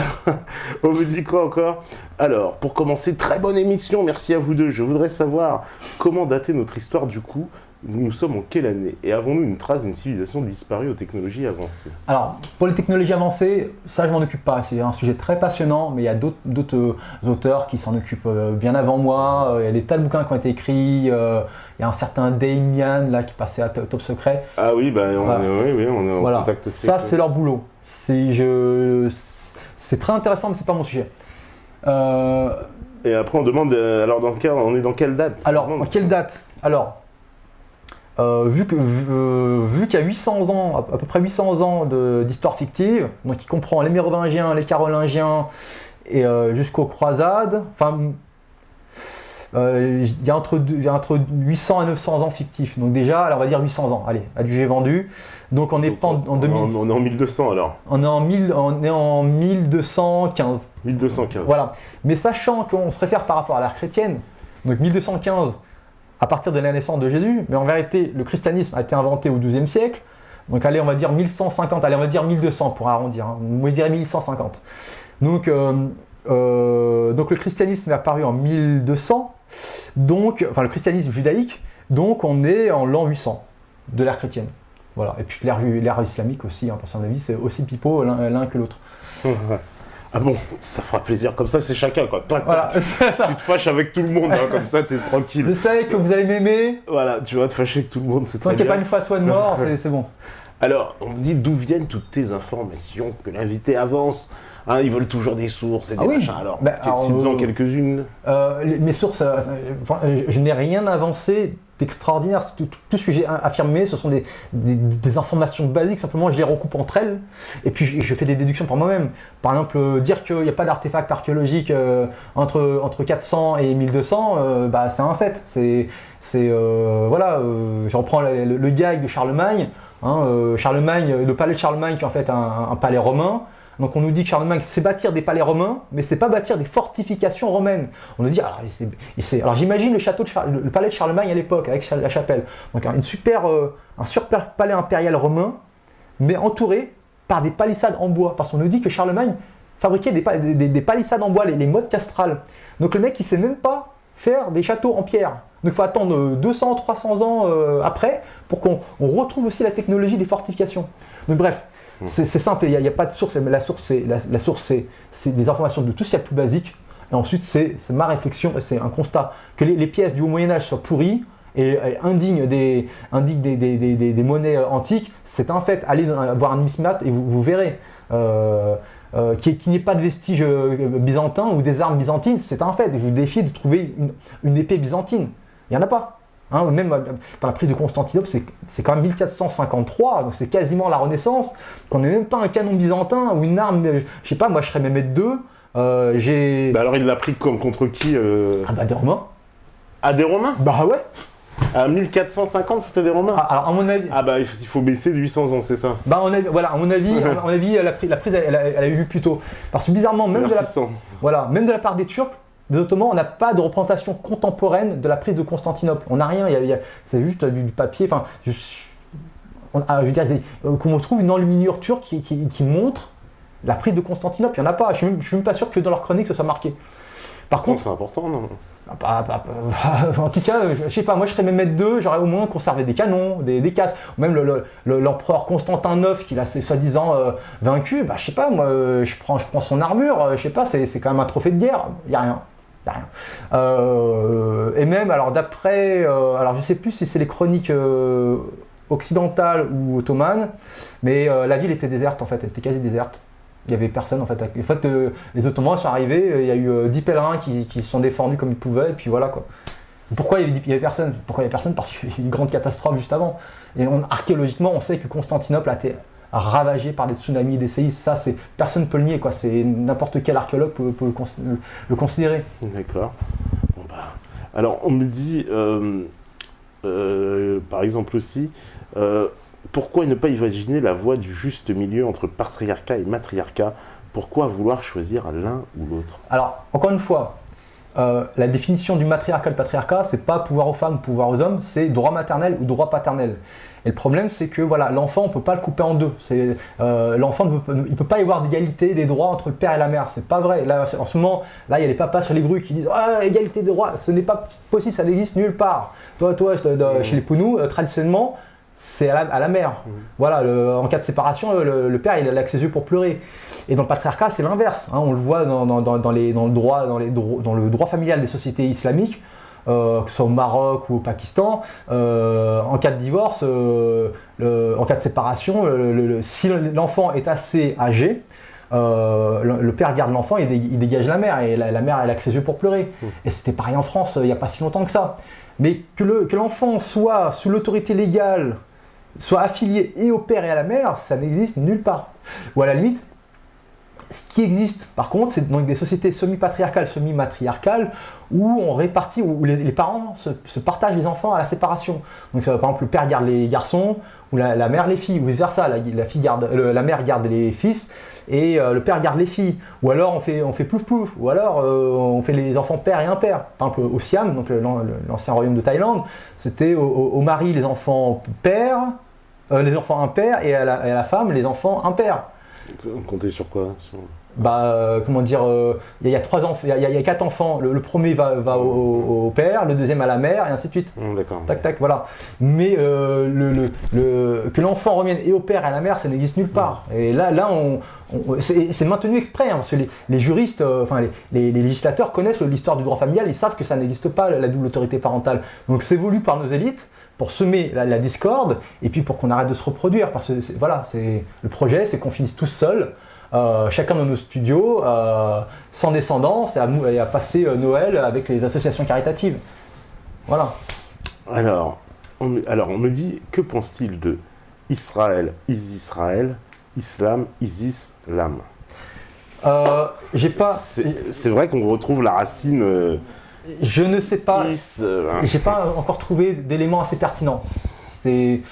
[SPEAKER 1] on vous dit quoi encore? Alors, pour commencer, très bonne émission, merci à vous deux. Je voudrais savoir comment dater notre histoire du coup. Nous sommes en quelle année? Et avons-nous une trace d'une civilisation disparue aux technologies avancées?
[SPEAKER 2] Alors, pour les technologies avancées, ça je m'en occupe pas. C'est un sujet très passionnant, mais il y a d'autres auteurs qui s'en occupent bien avant moi. Il y a des tas de bouquins qui ont été écrits. Il y a un certain Damien là qui passait à Top Secret.
[SPEAKER 1] Ah oui, on est en contact.
[SPEAKER 2] Ça, c'est leur boulot. C'est très intéressant, mais c'est pas mon sujet.
[SPEAKER 1] Et après, on demande, alors on est dans quelle date?
[SPEAKER 2] Alors, en quelle date? Alors, vu qu'il y a 800 ans, à peu près 800 ans d'histoire fictive, donc qui comprend les Mérovingiens, les Carolingiens et jusqu'aux croisades, enfin, il y a entre 800 et 900 ans fictifs. Donc déjà, alors on va dire 800 ans, allez, adjugé vendu. Donc on n'est pas en 2000.
[SPEAKER 1] On est en 1200 alors.
[SPEAKER 2] On est en 1215.
[SPEAKER 1] 1215.
[SPEAKER 2] Voilà. Mais sachant qu'on se réfère par rapport à l'ère chrétienne, donc 1215, à partir de la naissance de Jésus, mais en vérité, le christianisme a été inventé au XIIe siècle, donc allez, on va dire 1150, allez, on va dire 1200 pour arrondir, hein. Moi je dirais 1150. Donc le christianisme est apparu en 1200, enfin le christianisme judaïque, donc on est en l'an 800 de l'ère chrétienne. Voilà, et puis l'ère islamique aussi, hein, pour son avis, c'est aussi pipeau l'un que l'autre.
[SPEAKER 1] Ah bon, ça fera plaisir, comme ça c'est chacun quoi.
[SPEAKER 2] Voilà.
[SPEAKER 1] Tu te fâches avec tout le monde, hein, comme ça t'es tranquille.
[SPEAKER 2] Je sais que vous allez m'aimer.
[SPEAKER 1] Voilà, tu vas te fâcher avec tout le monde, c'est très bien.
[SPEAKER 2] Tant qu'il n'y a pas une fatwa de mort, c'est bon.
[SPEAKER 1] Alors, on me dit d'où viennent toutes tes informations, que l'invité avance. Hein, ils veulent toujours des sources et des machins. Alors, cites-en quelques-unes.
[SPEAKER 2] Mes sources, je n'ai rien avancé d'extraordinaire. Tout ce que j'ai affirmé, ce sont des informations basiques. Simplement, je les recoupe entre elles. Et puis, je fais des déductions par moi-même. Par exemple, dire qu'il n'y a pas d'artefacts archéologiques entre 400 et 1200, c'est un fait. Je reprends le gag de Charlemagne. Charlemagne, le palais de Charlemagne qui est en fait un palais romain. Donc on nous dit que Charlemagne sait bâtir des palais romains, mais c'est pas bâtir des fortifications romaines. On nous dit, alors j'imagine le palais de Charlemagne à l'époque, avec la chapelle. Donc un super palais impérial romain, mais entouré par des palissades en bois. Parce qu'on nous dit que Charlemagne fabriquait des palissades en bois, les mottes castrales. Donc le mec il sait même pas faire des châteaux en pierre. Donc il faut attendre 200, 300 ans après pour qu'on retrouve aussi la technologie des fortifications. Donc bref, c'est simple, il n'y a pas de source, mais la source c'est des informations de tout ce qu'il y a de plus basique. Et ensuite c'est ma réflexion, c'est un constat que les pièces du haut Moyen-Âge soient pourries et indignes des monnaies antiques, c'est un fait. Allez voir un numismate et vous verrez. qui n'ait pas de vestiges byzantins ou des armes byzantines, c'est un fait. Je vous défie de trouver une épée byzantine. Il n'y en a pas. Hein, même dans la prise de Constantinople, c'est quand même 1453, donc c'est quasiment la Renaissance, qu'on n'ait même pas un canon byzantin ou une arme, je sais pas, moi je serais Mehmet II.
[SPEAKER 1] Alors il l'a pris contre qui
[SPEAKER 2] Ah bah des Romains.
[SPEAKER 1] Ah, des Romains?
[SPEAKER 2] Bah ouais.
[SPEAKER 1] À 1450, c'était des Romains?
[SPEAKER 2] Alors à mon avis.
[SPEAKER 1] Ah bah il faut baisser de 800 ans, c'est ça?
[SPEAKER 2] Bah voilà, à mon avis, la prise elle a eu lieu plus tôt. Parce que bizarrement, même même de la part des Turcs, des Ottomans, on n'a pas de représentation contemporaine de la prise de Constantinople. On n'a rien, c'est juste du papier. Enfin, je veux dire, qu'on trouve une enluminure turque qui montre la prise de Constantinople. Il n'y en a pas. Je ne suis même pas sûr que dans leur chronique ce soit marqué. Par contre,
[SPEAKER 1] c'est important, non?
[SPEAKER 2] En tout cas, je sais pas, moi je serais Mehmet II, j'aurais au moins conservé des canons, des casques, ou même l'empereur Constantin IX qui l'a soi-disant vaincu, bah je sais pas, moi je prends son armure, je sais pas, c'est quand même un trophée de guerre, il y a rien. Et même, alors d'après, alors je sais plus si c'est les chroniques occidentales ou ottomanes, mais la ville était déserte en fait, elle était quasi déserte. Il n'y avait personne en fait. En fait, les Ottomans sont arrivés, il y a eu 10 pèlerins qui se sont défendus comme ils pouvaient, et puis voilà quoi. Pourquoi il y avait personne? Pourquoi il y avait personne? Parce qu'il y a eu une grande catastrophe juste avant. Et archéologiquement, on sait que Constantinople a été ravagée par des tsunamis et des séismes. Ça, personne ne peut le nier, quoi. C'est n'importe quel archéologue peut le considérer.
[SPEAKER 1] D'accord. Bon, alors, on me dit, par exemple aussi, pourquoi ne pas imaginer la voie du juste milieu entre patriarcat et matriarcat? Pourquoi vouloir choisir l'un ou l'autre? Alors,
[SPEAKER 2] encore une fois, la définition du matriarcat et du patriarcat, c'est pas pouvoir aux femmes, pouvoir aux hommes, c'est droit maternel ou droit paternel. Et le problème, c'est que voilà, l'enfant, on peut pas le couper en deux. L'enfant, il peut pas y avoir d'égalité des droits entre le père et la mère. C'est pas vrai. Là, en ce moment, là, il y a les papas sur les grues qui disent égalité des droits. Ce n'est pas possible, ça n'existe nulle part. Chez les Pounous, traditionnellement, c'est à la mère. Voilà, en cas de séparation, le père, il a l'accès yeux pour pleurer. Et dans le patriarcat, c'est l'inverse. Hein, on le voit dans le droit familial des sociétés islamiques, que ce soit au Maroc ou au Pakistan. En cas de divorce, en cas de séparation, si l'enfant est assez âgé, le père garde l'enfant et il dégage la mère. Et la mère, elle a l'accès yeux pour pleurer. Et c'était pareil en France, il n'y a pas si longtemps que ça. Mais que l'enfant soit sous l'autorité légale, soit affilié et au père et à la mère, ça n'existe nulle part. Ou à la limite, ce qui existe, par contre, c'est donc des sociétés semi-patriarcales, semi-matriarcales, où on répartit, où les parents se partagent les enfants à la séparation. Donc, par exemple, le père garde les garçons, ou la mère les filles, ou vice-versa, la mère garde les fils, et le père garde les filles. Ou alors on fait plouf-plouf, ou alors on fait les enfants père et impair. Par exemple, au Siam, donc l'ancien royaume de Thaïlande, c'était au mari les enfants père, les enfants impairs, et à la femme les enfants impairs.
[SPEAKER 1] Comptez sur quoi?
[SPEAKER 2] Comment dire, il y a 3 enfants, il y a 4 enfants, le premier va au père, le deuxième à la mère, et ainsi de suite.
[SPEAKER 1] D'accord.
[SPEAKER 2] Tac, tac, voilà. Mais que l'enfant revienne et au père et à la mère, ça n'existe nulle part. Et là c'est maintenu exprès, hein, parce que les juristes, les législateurs connaissent l'histoire du droit familial, ils savent que ça n'existe pas, la double autorité parentale. Donc c'est voulu par nos élites, pour semer la discorde, et puis pour qu'on arrête de se reproduire. Parce que le projet, c'est qu'on finisse tous seuls, chacun dans nos studios, sans descendance, et à passer Noël avec les associations caritatives. Voilà.
[SPEAKER 1] Alors, on me dit, que pense-t-il de Israël, Is-Israël, Islam, Isis-Lam? C'est vrai qu'on retrouve la racine...
[SPEAKER 2] Je ne sais pas, j'ai pas encore trouvé d'éléments assez pertinents. C'est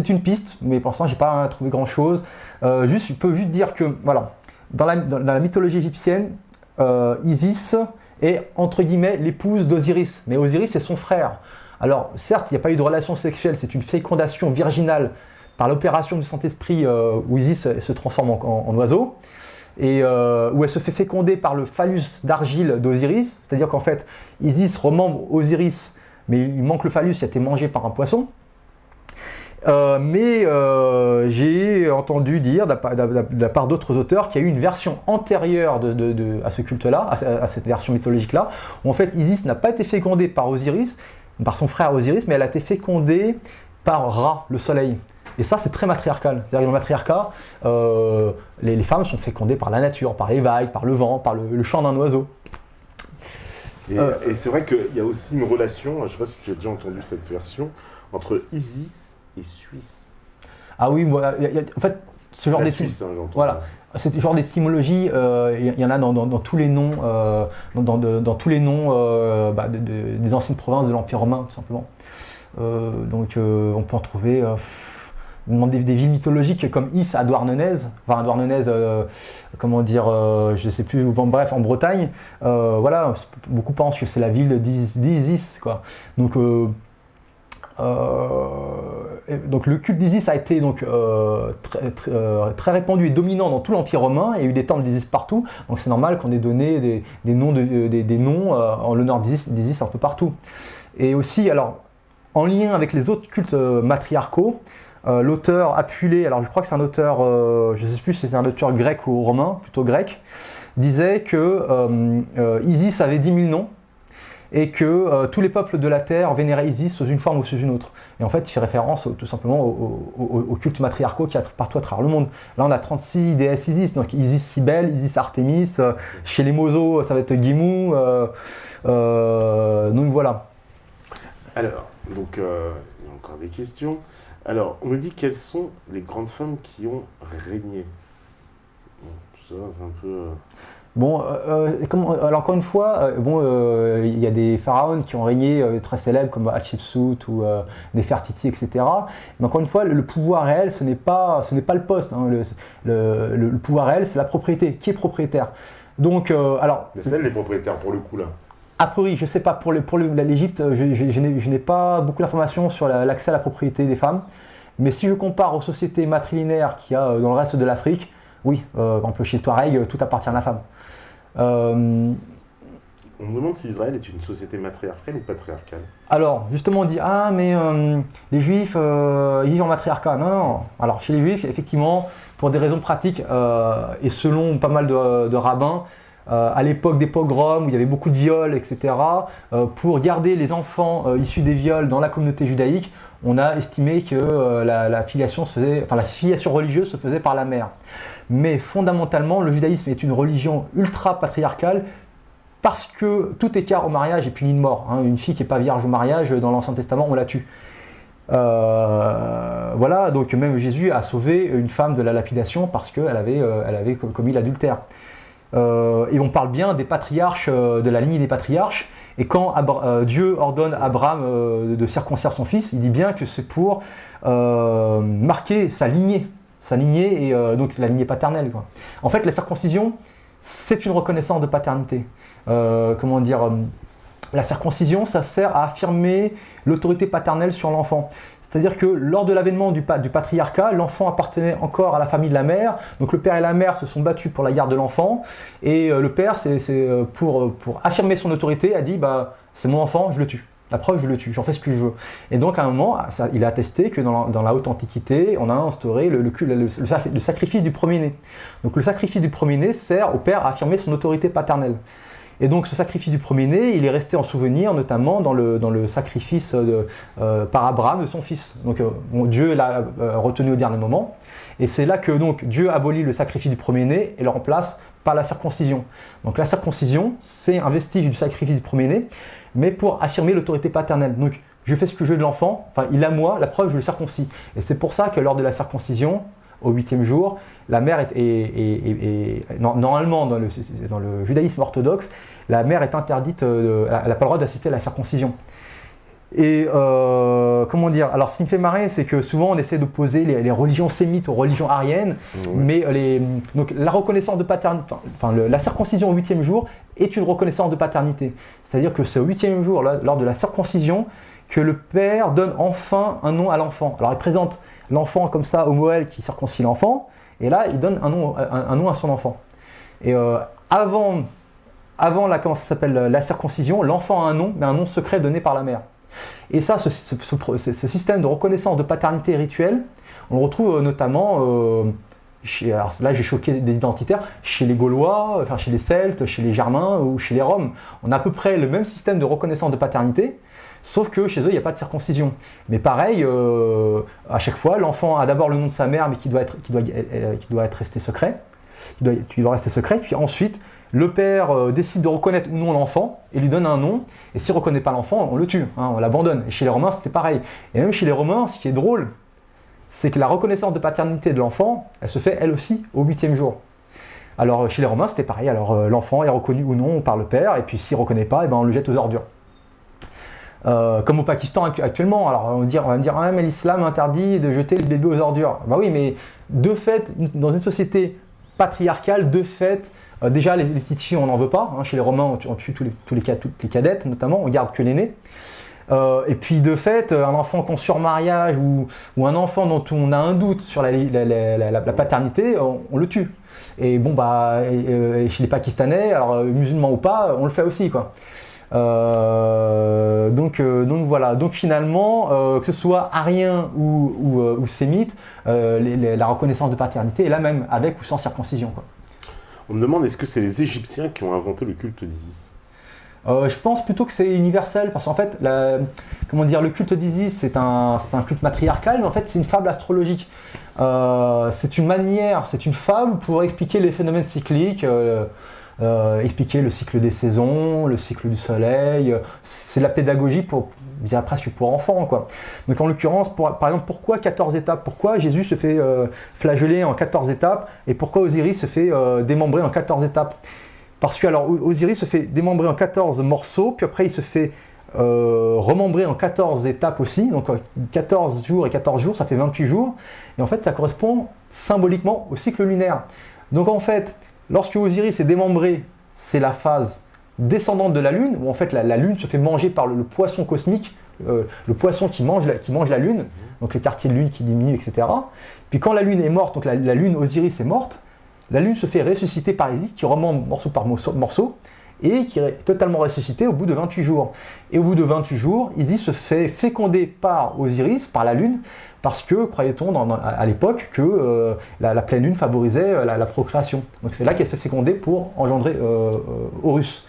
[SPEAKER 2] une piste, mais pour l'instant j'ai pas trouvé grand chose. Je peux juste dire que voilà, dans la mythologie égyptienne, Isis est entre guillemets l'épouse d'Osiris, mais Osiris c'est son frère. Alors certes, il n'y a pas eu de relation sexuelle, c'est une fécondation virginale par l'opération du Saint-Esprit où Isis se transforme en oiseau. Et où elle se fait féconder par le phallus d'argile d'Osiris, c'est-à-dire qu'en fait, Isis remembre Osiris, mais il manque le phallus, il a été mangé par un poisson. Mais j'ai entendu dire, de la part d'autres auteurs, qu'il y a eu une version antérieure à ce culte-là, à cette version mythologique-là, où en fait Isis n'a pas été fécondée par Osiris, par son frère Osiris, mais elle a été fécondée par Ra, le soleil. Et ça, c'est très matriarcal. C'est-à-dire que dans le matriarcat, les femmes sont fécondées par la nature, par les vagues, par le vent, par le chant d'un oiseau.
[SPEAKER 1] Et c'est vrai qu'il y a aussi une relation, je ne sais pas si tu as déjà entendu cette version, entre Isis et Suisse.
[SPEAKER 2] Ah oui, en fait, ce genre
[SPEAKER 1] Suisse, j'entends.
[SPEAKER 2] Voilà. Ce genre d'étymologie, il y en a dans tous les noms, dans tous les noms des anciennes provinces de l'Empire romain, tout simplement. Donc on peut en trouver des villes mythologiques comme Is à Douarnenez, enfin à Douarnenez, comment dire, je ne sais plus, bref, en Bretagne. Voilà, beaucoup pensent que c'est la ville d'Isis, quoi. Donc le culte d'Isis a été donc, très répandu et dominant dans tout l'Empire romain. Il y a eu des temples d'Isis partout, donc c'est normal qu'on ait donné des noms en l'honneur d'Isis un peu partout. Et aussi, alors, en lien avec les autres cultes matriarcaux, l'auteur Apulée, alors je crois que c'est un auteur, je ne sais plus si c'est un auteur grec ou romain, plutôt grec, disait que Isis avait 10 000 noms, et que tous les peuples de la Terre vénéraient Isis sous une forme ou sous une autre. Et en fait, il fait référence tout simplement aux cultes matriarcaux qu'il y a partout à travers le monde. Là, on a 36 déesses Isis, donc Isis Cybèle, Isis Artémis, chez les Mosos, ça va être Guimou, donc voilà.
[SPEAKER 1] Alors, donc, il y a encore des questions. Alors, on me dit quelles sont les grandes femmes qui ont régné. Bon, ça, c'est un peu...
[SPEAKER 2] Bon, alors encore une fois, il y a des pharaons qui ont régné très célèbres comme Hatshepsut ou Nefertiti, etc. Mais encore une fois, le pouvoir réel, ce n'est pas le poste. Hein. Le pouvoir réel, c'est la propriété. Qui est propriétaire? Donc, alors.
[SPEAKER 1] C'est elle les propriétaires pour le coup là.
[SPEAKER 2] A priori, je ne sais pas, pour l'Égypte, je n'ai pas beaucoup d'informations sur l'accès à la propriété des femmes. Mais si je compare aux sociétés matrilinéaires qu'il y a dans le reste de l'Afrique, oui, par exemple chez Touareg, tout appartient à la femme.
[SPEAKER 1] On me demande si Israël est une société matriarcale ou patriarcale.
[SPEAKER 2] Alors, justement, on dit « Ah, mais les Juifs, ils vivent en matriarcat. » Non. Alors, chez les Juifs, effectivement, pour des raisons pratiques, et selon pas mal de rabbins, à l'époque des pogroms, où il y avait beaucoup de viols, etc., pour garder les enfants issus des viols dans la communauté judaïque, on a estimé que la filiation religieuse se faisait par la mère. Mais fondamentalement, le judaïsme est une religion ultra-patriarcale parce que tout écart au mariage est puni de mort. Hein. Une fille qui n'est pas vierge au mariage, dans l'Ancien Testament, on la tue. Voilà, donc même Jésus a sauvé une femme de la lapidation parce qu'elle avait commis l'adultère. Et on parle bien des patriarches, de la lignée des patriarches. Et quand Dieu ordonne à Abraham de circoncire son fils, il dit bien que c'est pour marquer sa lignée et donc la lignée paternelle, quoi. En fait, la circoncision, c'est une reconnaissance de paternité. Comment dire, la circoncision, ça sert à affirmer l'autorité paternelle sur l'enfant. C'est-à-dire que lors de l'avènement du patriarcat, l'enfant appartenait encore à la famille de la mère. Donc le père et la mère se sont battus pour la garde de l'enfant. Et le père, pour affirmer son autorité, a dit bah, « c'est mon enfant, je le tue. La preuve, je le tue, j'en fais ce que je veux. » Et donc à un moment, il a attesté que dans la haute antiquité, on a instauré le sacrifice du premier-né. Donc le sacrifice du premier-né sert au père à affirmer son autorité paternelle. Et donc ce sacrifice du premier-né, il est resté en souvenir, notamment dans le sacrifice par Abraham de son fils. Donc Dieu l'a retenu au dernier moment. Et c'est là que donc, Dieu abolit le sacrifice du premier-né et le remplace par la circoncision. Donc la circoncision, c'est un vestige du sacrifice du premier-né, mais pour affirmer l'autorité paternelle. Donc je fais ce que je veux de l'enfant, enfin il a moi, la preuve, je le circoncis. Et c'est pour ça que lors de la circoncision, au 8e jour, la mère normalement dans le judaïsme orthodoxe, la mère est interdite, elle n'a pas le droit d'assister à la circoncision. Et comment dire, alors ce qui me fait marrer, c'est que souvent on essaie d'opposer les religions sémites aux religions aryennes, mais donc la reconnaissance de paternité, la circoncision au 8e jour est une reconnaissance de paternité. C'est-à-dire que c'est au 8e jour, lors de la circoncision, que le père donne enfin un nom à l'enfant. Alors il présente l'enfant comme ça au Moël qui circoncie l'enfant, et là il donne un nom à son enfant. Et avant la circoncision, l'enfant a un nom, mais un nom secret donné par la mère. Et ça, ce système de reconnaissance de paternité rituelle, on le retrouve notamment alors là, j'ai choqué des identitaires, chez les Gaulois, enfin chez les Celtes, chez les Germains ou chez les Roms. On a à peu près le même système de reconnaissance de paternité, sauf que chez eux, il n'y a pas de circoncision. Mais pareil, à chaque fois, l'enfant a d'abord le nom de sa mère, mais qui doit être resté secret. Qui doit rester secret. Puis ensuite, le père décide de reconnaître ou non l'enfant et lui donne un nom. Et s'il ne reconnaît pas l'enfant, on le tue, on l'abandonne. Et chez les Romains, c'était pareil. Et même chez les Romains, ce qui est drôle, c'est que la reconnaissance de paternité de l'enfant, elle se fait elle aussi au 8e jour. Alors chez les Romains, c'était pareil. Alors l'enfant est reconnu ou non par le père, et puis s'il ne reconnaît pas, on le jette aux ordures. Comme au Pakistan actuellement. Alors on va me dire ah, mais l'islam interdit de jeter le bébé aux ordures. Bah oui, mais de fait, dans une société patriarcale, de fait, déjà les petites filles, on n'en veut pas. Chez les Romains, on tue toutes les cadettes, notamment, on garde que l'aîné. Et puis de fait, un enfant conçu sur mariage ou un enfant dont on a un doute sur la paternité, on le tue. Et bon, et chez les Pakistanais, alors musulmans ou pas, on le fait aussi, quoi. Donc voilà. Donc finalement, que ce soit arien ou sémite, la reconnaissance de paternité est la même, avec ou sans circoncision, quoi.
[SPEAKER 1] On me demande, est-ce que c'est les Égyptiens qui ont inventé le culte d'Isis ?
[SPEAKER 2] Je pense plutôt que c'est universel, parce qu'en fait, le culte d'Isis, c'est un culte matriarcal, mais en fait, c'est une fable astrologique. C'est une fable pour expliquer les phénomènes cycliques, expliquer le cycle des saisons, le cycle du soleil. C'est la pédagogie presque pour enfants, quoi. Donc en l'occurrence, par exemple, pourquoi 14 étapes ? Pourquoi Jésus se fait flageller en 14 étapes, et pourquoi Osiris se fait démembrer en 14 étapes ? Parce que alors Osiris se fait démembrer en 14 morceaux, puis après il se fait remembrer en 14 étapes aussi, donc 14 jours et 14 jours, ça fait 28 jours, et en fait ça correspond symboliquement au cycle lunaire. Donc en fait, lorsque Osiris est démembré, c'est la phase descendante de la Lune, où en fait la Lune se fait manger par le poisson cosmique, le poisson qui mange la Lune, donc le quartier de Lune qui diminue, etc. Puis quand la Lune est morte, donc la Lune Osiris est morte, la Lune se fait ressusciter par Isis, qui remonte morceau par morceau, et qui est totalement ressuscité au bout de 28 jours. Et au bout de 28 jours, Isis se fait féconder par Osiris, par la Lune, parce que, croyait-on à l'époque, que la pleine Lune favorisait la procréation. Donc c'est là qu'elle se fait féconder pour engendrer Horus.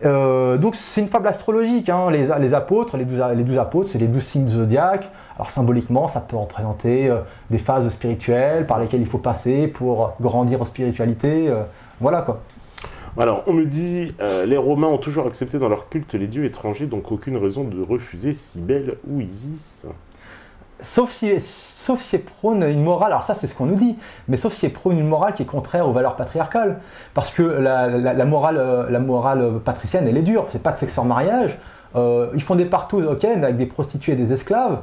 [SPEAKER 2] Donc c'est une fable astrologique, les apôtres, les 12 apôtres, c'est les 12 signes du zodiaque. Alors symboliquement, ça peut représenter des phases spirituelles par lesquelles il faut passer pour grandir en spiritualité, voilà quoi.
[SPEAKER 1] Alors on me dit, les Romains ont toujours accepté dans leur culte les dieux étrangers, donc aucune raison de refuser Cybèle ou Isis.
[SPEAKER 2] Sauf si elle prône une morale, alors ça c'est ce qu'on nous dit, mais sauf si elle prône une morale qui est contraire aux valeurs patriarcales. Parce que la morale patricienne, elle est dure, c'est pas de sexe en mariage, ils font des partous, ok, mais avec des prostituées et des esclaves,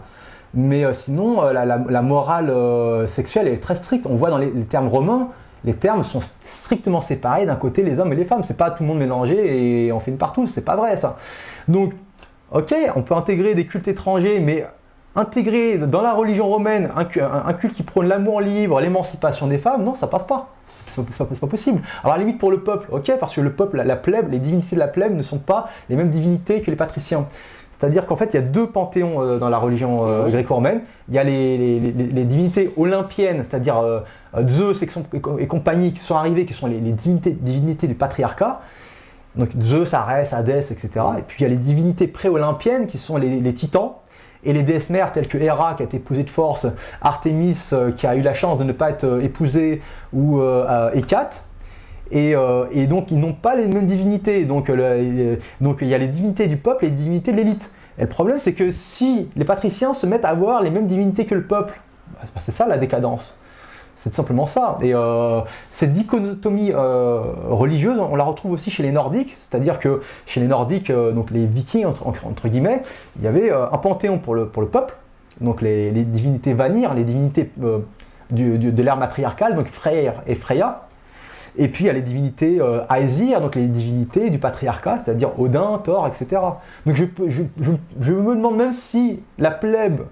[SPEAKER 2] mais sinon la morale sexuelle est très stricte. On voit dans les termes romains, les termes sont strictement séparés, d'un côté les hommes et les femmes, c'est pas tout le monde mélangé et on fait une partouze, c'est pas vrai ça. Donc, ok, on peut intégrer des cultes étrangers, mais intégrer dans la religion romaine un culte qui prône l'amour libre, l'émancipation des femmes, non, ça passe pas. C'est pas possible. Alors à la limite pour le peuple, ok, parce que le peuple, la plèbe, les divinités de la plèbe ne sont pas les mêmes divinités que les patriciens. C'est-à-dire qu'en fait, il y a deux panthéons dans la religion gréco-romaine. Il y a les divinités olympiennes, c'est-à-dire Zeus et compagnie qui sont arrivés, qui sont les divinités du patriarcat. Donc Zeus, Arès, Hadès, etc. Et puis il y a les divinités pré-olympiennes qui sont les titans. Et les déesses mères telles que Héra qui a été épousée de force, Artémis qui a eu la chance de ne pas être épousée, ou Hécate. Et donc ils n'ont pas les mêmes divinités. Donc il y a les divinités du peuple et les divinités de l'élite. Et le problème c'est que si les patriciens se mettent à avoir les mêmes divinités que le peuple, c'est ça la décadence. C'est tout simplement ça. Et cette dichotomie religieuse, on la retrouve aussi chez les Nordiques. C'est-à-dire que chez les Nordiques, donc les Vikings, entre guillemets, il y avait un panthéon pour le peuple. Donc les divinités Vanir, les divinités de l'ère matriarcale, donc Freyr et Freya. Et puis il y a les divinités Aesir, donc les divinités du patriarcat, c'est-à-dire Odin, Thor, etc. Donc je me demande même si la plèbe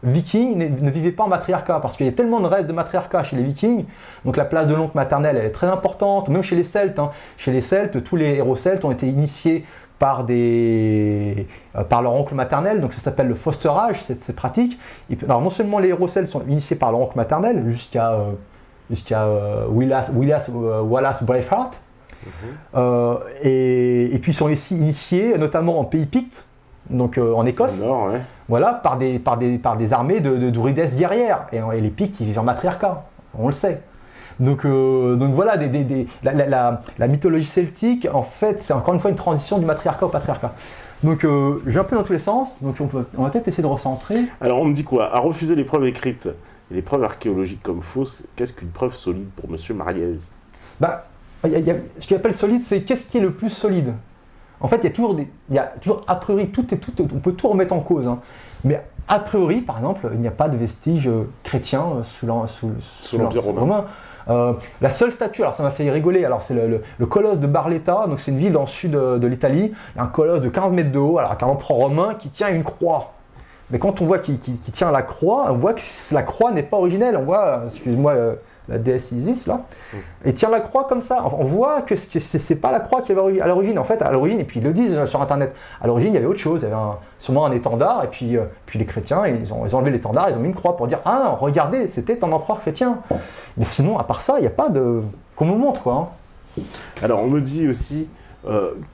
[SPEAKER 2] Vikings ne vivaient pas en matriarcat, parce qu'il y a tellement de restes de matriarcat chez les Vikings, donc la place de l'oncle maternel elle est très importante, même chez les Celtes. Chez les Celtes, tous les héros celtes ont été initiés par leur oncle maternel, donc ça s'appelle le fosterage, cette pratique. Alors non seulement les héros celtes sont initiés par leur oncle maternel, jusqu'à jusqu'à Wallace Braveheart. Et puis ils sont ici initiés, notamment en pays picte, donc en Écosse,
[SPEAKER 1] Nord, ouais.
[SPEAKER 2] voilà, par des armées de druidesses guerrières. Et les pictes, ils vivent en matriarcat, on le sait. Donc voilà, la mythologie celtique, en fait, c'est encore une fois une transition du matriarcat au patriarcat. Donc je vais un peu dans tous les sens, donc on va peut-être essayer de recentrer.
[SPEAKER 1] Alors on me dit quoi? À refuser les preuves écrites et les preuves archéologiques comme fausses, qu'est-ce qu'une preuve solide pour Monsieur Mariez?
[SPEAKER 2] Ce qu'il appelle solide, c'est qu'est-ce qui est le plus solide. En fait, il y a toujours a priori, on peut tout remettre en cause. Hein. Mais a priori, par exemple, il n'y a pas de vestiges chrétiens sous l'Empire romain. La seule statue, alors ça m'a fait rigoler, alors c'est le colosse de Barletta, donc c'est une ville dans le sud de l'Italie, il y a un colosse de 15 mètres de haut, alors avec un empereur romain qui tient une croix. Mais quand on voit qu'il tient la croix, on voit que la croix n'est pas originelle, on voit, excuse-moi, la déesse Isis là, et tient la croix comme ça. Enfin, on voit que c'est pas la croix qui avait à l'origine. En fait, à l'origine, et puis ils le disent sur internet, à l'origine il y avait autre chose, il y avait sûrement un étendard, et puis les chrétiens, ils ont enlevé l'étendard, ils ont mis une croix pour dire ah regardez, c'était un empereur chrétien. Mais sinon, à part ça, il n'y a pas de qu'on nous montre quoi. Hein.
[SPEAKER 1] Alors on me dit aussi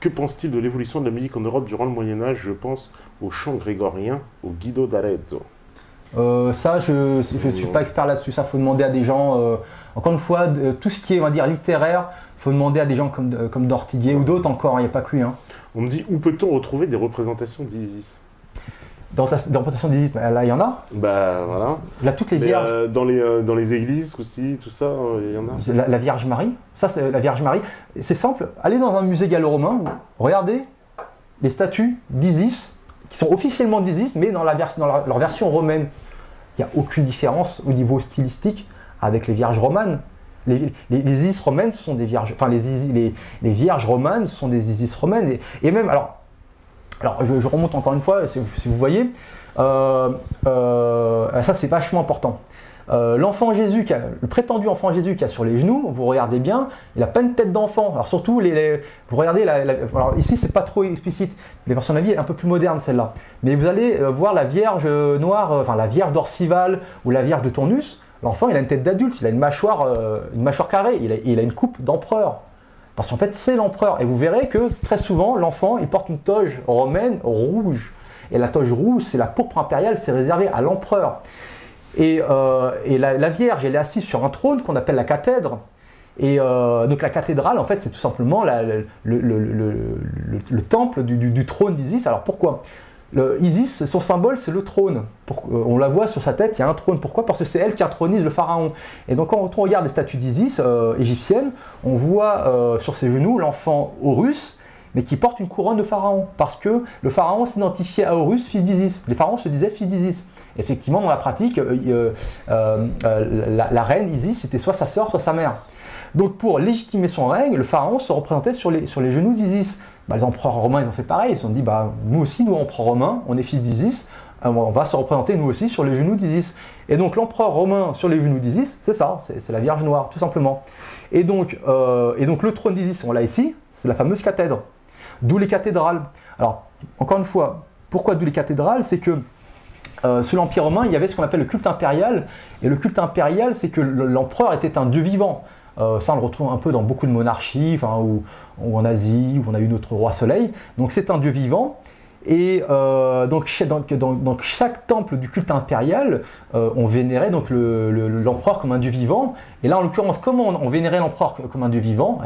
[SPEAKER 1] que pense-t-il de l'évolution de la musique en Europe durant le Moyen-Âge? Je pense au chant grégorien, au Guido d'Arezzo.
[SPEAKER 2] Ça, je ne suis pas expert là-dessus. Ça, faut demander à des gens. Encore une fois, tout ce qui est, on va dire, littéraire, faut demander à des gens comme d'Ortiguier ou d'autres encore. Il n'y a pas que lui. Hein.
[SPEAKER 1] On me dit où peut-on retrouver des représentations d'Isis?
[SPEAKER 2] Des représentations d'Isis, là, il y en a.
[SPEAKER 1] Bah voilà.
[SPEAKER 2] Là, toutes les vierges.
[SPEAKER 1] Dans les églises aussi, tout ça, il y en a.
[SPEAKER 2] La Vierge Marie. Ça, c'est la Vierge Marie. C'est simple. Allez dans un musée gallo-romain, regardez les statues d'Isis qui sont officiellement d'Isis, mais dans leur version romaine. Il n'y a aucune différence au niveau stylistique avec les vierges romanes. Les Isis romaines, ce sont des vierges. Enfin, les vierges romanes, ce sont des Isis romaines. Et même, alors je remonte encore une fois, si vous voyez, ça c'est vachement important. L'enfant Jésus, le prétendu enfant Jésus qui a sur les genoux, vous regardez bien, il n'a pas une tête d'enfant. Alors surtout, vous regardez, alors ici c'est pas trop explicite, les versions de la vie est un peu plus moderne celle-là. Mais vous allez voir la Vierge noire, enfin la Vierge d'Orcival ou la Vierge de Tournus. L'enfant il a une tête d'adulte, il a une mâchoire carrée, il a une coupe d'empereur. Parce qu'en fait c'est l'empereur. Et vous verrez que très souvent l'enfant il porte une toge romaine rouge. Et la toge rouge, c'est la pourpre impériale, c'est réservé à l'empereur. Et la Vierge, elle est assise sur un trône qu'on appelle la cathèdre. Et donc la cathédrale, en fait, c'est tout simplement le temple du trône d'Isis. Alors pourquoi? Isis, son symbole, c'est le trône. On la voit sur sa tête, il y a un trône. Pourquoi? Parce que c'est elle qui intronise le pharaon. Et donc quand on regarde les statues d'Isis égyptiennes, on voit sur ses genoux l'enfant Horus, mais qui porte une couronne de pharaon. Parce que le pharaon s'identifiait à Horus, fils d'Isis. Les pharaons se disaient fils d'Isis. Effectivement, dans la pratique, la reine Isis, c'était soit sa sœur, soit sa mère. Donc pour légitimer son règne, le pharaon se représentait sur les genoux d'Isis. Les empereurs romains, ils ont fait pareil. Ils se sont dit, nous aussi, nous, empereurs romains, on est fils d'Isis, on va se représenter nous aussi sur les genoux d'Isis. Et donc l'empereur romain sur les genoux d'Isis, c'est ça, c'est la Vierge noire, tout simplement. Et donc le trône d'Isis, on l'a ici, c'est la fameuse cathèdre. D'où les cathédrales. Alors, encore une fois, pourquoi d'où les cathédrales? C'est que sous l'Empire romain, il y avait ce qu'on appelle le culte impérial. Et le culte impérial, c'est que l'empereur était un dieu vivant. Ça, on le retrouve un peu dans beaucoup de monarchies, ou en Asie, où on a eu notre roi soleil. Donc c'est un dieu vivant. Et donc chaque temple du culte impérial, on vénérait donc l'empereur comme un dieu vivant. Et là, en l'occurrence, comment on vénérait l'empereur comme un dieu vivant?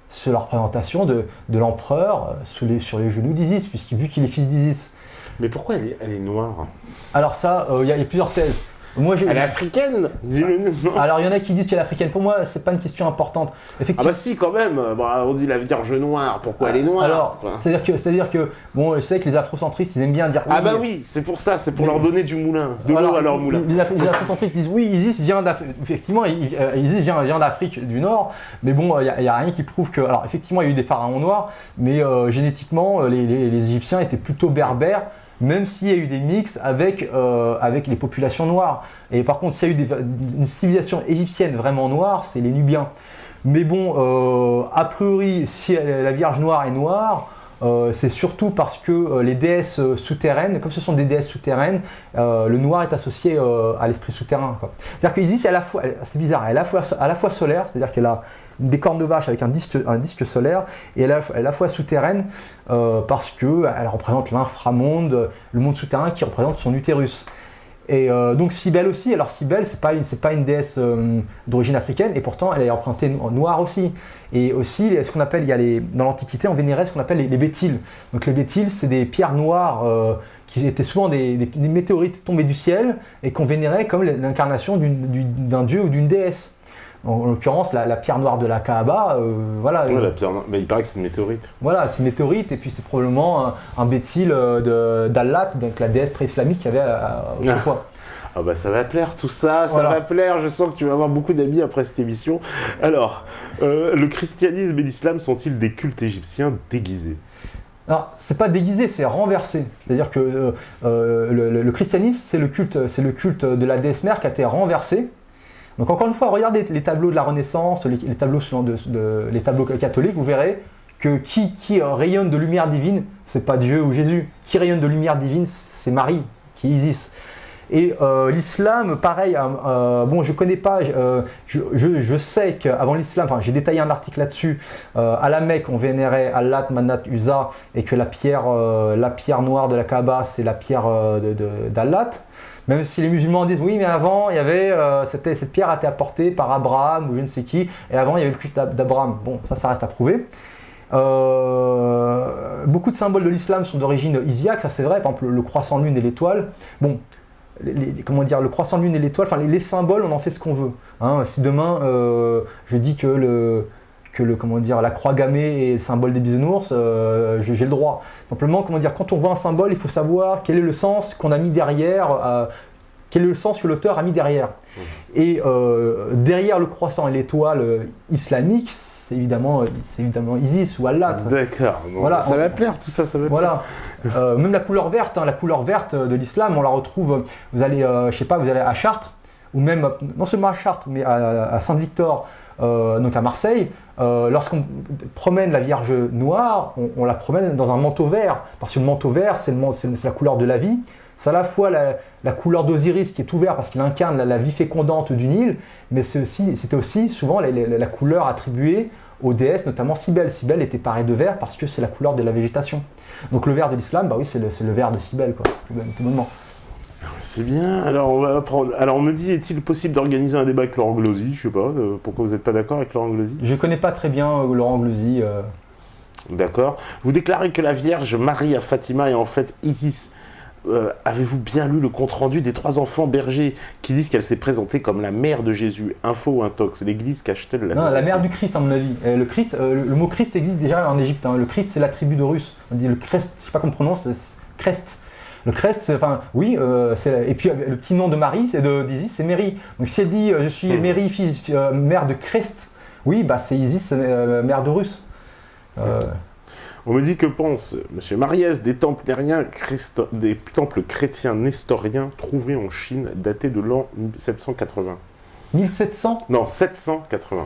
[SPEAKER 2] C'est la représentation de l'empereur sur les genoux d'Isis, vu qu'il est fils d'Isis.
[SPEAKER 1] Mais pourquoi elle est noire?
[SPEAKER 2] Alors ça, il y a plusieurs thèses.
[SPEAKER 1] Elle est africaine, dis-le nous.
[SPEAKER 2] Alors il y en a qui disent qu'elle est africaine. Pour moi, c'est pas une question importante.
[SPEAKER 1] Ah bah si, quand même. On dit la Vierge noire. Pourquoi elle est noire?
[SPEAKER 2] Alors, c'est-à-dire que bon, je sais que les afrocentristes, ils aiment bien dire.
[SPEAKER 1] Ah bah oui, c'est pour ça, c'est pour leur donner du moulin, de l'eau à leur moulin.
[SPEAKER 2] Les afrocentristes disent oui, Isis vient d'Afrique. Effectivement, Isis vient d'Afrique du Nord. Mais bon, il y a rien qui prouve que. Alors effectivement, il y a eu des pharaons noirs, mais génétiquement, les Égyptiens étaient plutôt berbères. Même s'il y a eu des mix avec les populations noires. Et par contre, s'il y a eu une civilisation égyptienne vraiment noire, c'est les Nubiens. Mais bon, a priori, si la Vierge noire est noire, c'est surtout parce que les déesses souterraines, comme ce sont des déesses souterraines, le noir est associé à l'esprit souterrain, quoi. C'est-à-dire qu'Isis, c'est bizarre, elle est à la fois solaire, c'est-à-dire qu'elle a des cornes de vache avec un disque solaire, et elle est à la fois souterraine parce qu'elle représente l'inframonde, le monde souterrain qui représente son utérus. Et donc Cybèle aussi, alors Cybèle c'est pas une déesse d'origine africaine, et pourtant elle est représentée en noir aussi. Et aussi, ce qu'on appelle, dans l'Antiquité, on vénérait ce qu'on appelle les bétiles. Donc les bétiles, c'est des pierres noires qui étaient souvent des météorites tombés du ciel, et qu'on vénérait comme l'incarnation d'un dieu ou d'une déesse. En l'occurrence, la pierre noire de la Kaaba, voilà.
[SPEAKER 1] Ouais, la pierre noire, mais il paraît que c'est une météorite.
[SPEAKER 2] Voilà, c'est une météorite, et puis c'est probablement un bétile d'Allat, donc la déesse pré-islamique qu'il y avait autrefois.
[SPEAKER 1] Ah bah ça va plaire tout ça, ça va plaire, je sens que tu vas avoir beaucoup d'amis après cette émission. Alors, le christianisme et l'islam sont-ils des cultes égyptiens déguisés ?
[SPEAKER 2] Alors, c'est pas déguisé, c'est renversé. C'est-à-dire que le christianisme, c'est le culte de la déesse mère qui a été renversé. Donc encore une fois, regardez les tableaux de la Renaissance, les tableaux les tableaux catholiques, vous verrez que qui rayonne de lumière divine, c'est pas Dieu ou Jésus. Qui rayonne de lumière divine, c'est Marie, qui est Isis. Et l'islam, pareil, bon, je connais pas, je sais qu'avant l'islam, enfin, j'ai détaillé un article là-dessus, à la Mecque, on vénérait Allat, Manat, Uzza, et que la pierre noire de la Kaaba, c'est la pierre d'Allat. Même si les musulmans disent oui, mais avant, il y avait, cette pierre a été apportée par Abraham ou je ne sais qui, et avant, il y avait le culte d'Abraham. Bon, ça reste à prouver. Beaucoup de symboles de l'islam sont d'origine isiaque, ça c'est vrai, par exemple le croissant lune et l'étoile. Bon, comment dire, le croissant lune et l'étoile, enfin les symboles, on en fait ce qu'on veut. Hein. Si demain, je dis que comment dire, la croix gammée est le symbole des bisounours, j'ai le droit. Simplement, comment dire, quand on voit un symbole, il faut savoir quel est le sens qu'on a mis derrière, quel est le sens que l'auteur a mis derrière. Et derrière le croissant et l'étoile islamique, c'est évidemment Isis ou Allat.
[SPEAKER 1] D'accord, bon,
[SPEAKER 2] voilà,
[SPEAKER 1] ça va plaire tout ça, ça va plaire.
[SPEAKER 2] Voilà. Même la couleur verte de l'islam, on la retrouve, vous allez à Chartres, ou même, non seulement à Chartres, mais à Saint-Victor, donc à Marseille, lorsqu'on promène la Vierge noire, on la promène dans un manteau vert, parce que le manteau vert, c'est la couleur de la vie. C'est à la fois la couleur d'Osiris qui est ouvert parce qu'il incarne la vie fécondante du Nil, mais c'était aussi souvent la couleur attribuée aux déesses, notamment Cybèle. Cybèle était parée de vert parce que c'est la couleur de la végétation. Donc le vert de l'islam, bah oui, c'est le vert de Cybèle, quoi, tout bonnement.
[SPEAKER 1] C'est bien, alors on va prendre. Alors on me dit, est-il possible d'organiser un débat avec Laurent Glosy ? Je sais pas, pourquoi vous n'êtes pas d'accord avec Laurent Glosy ?
[SPEAKER 2] Je connais pas très bien Laurent Glosy.
[SPEAKER 1] D'accord. Vous déclarez que la Vierge Marie à Fatima est en fait Isis. Avez-vous bien lu le compte-rendu des 3 enfants bergers qui disent qu'elle s'est présentée comme la mère de Jésus ? Info ou intox ? L'église cache-t-elle la
[SPEAKER 2] Non, la mère du Christ, à mon avis. Le Christ, le mot Christ existe déjà en Égypte. Hein. Le Christ, c'est la tribu de Russe. On dit le Crest, je sais pas comment on prononce, Crest. Le Crest, c'est, enfin, oui, et puis le petit nom de Marie, d'Isis, c'est Méry. Donc si elle dit je suis Méry, mère de Crest, oui, bah c'est Isis, mère de Russe.
[SPEAKER 1] On me dit que pense M. Mariès des temples chrétiens nestoriens trouvés en Chine datés de l'an 780.
[SPEAKER 2] 1700 ?
[SPEAKER 1] Non, 780.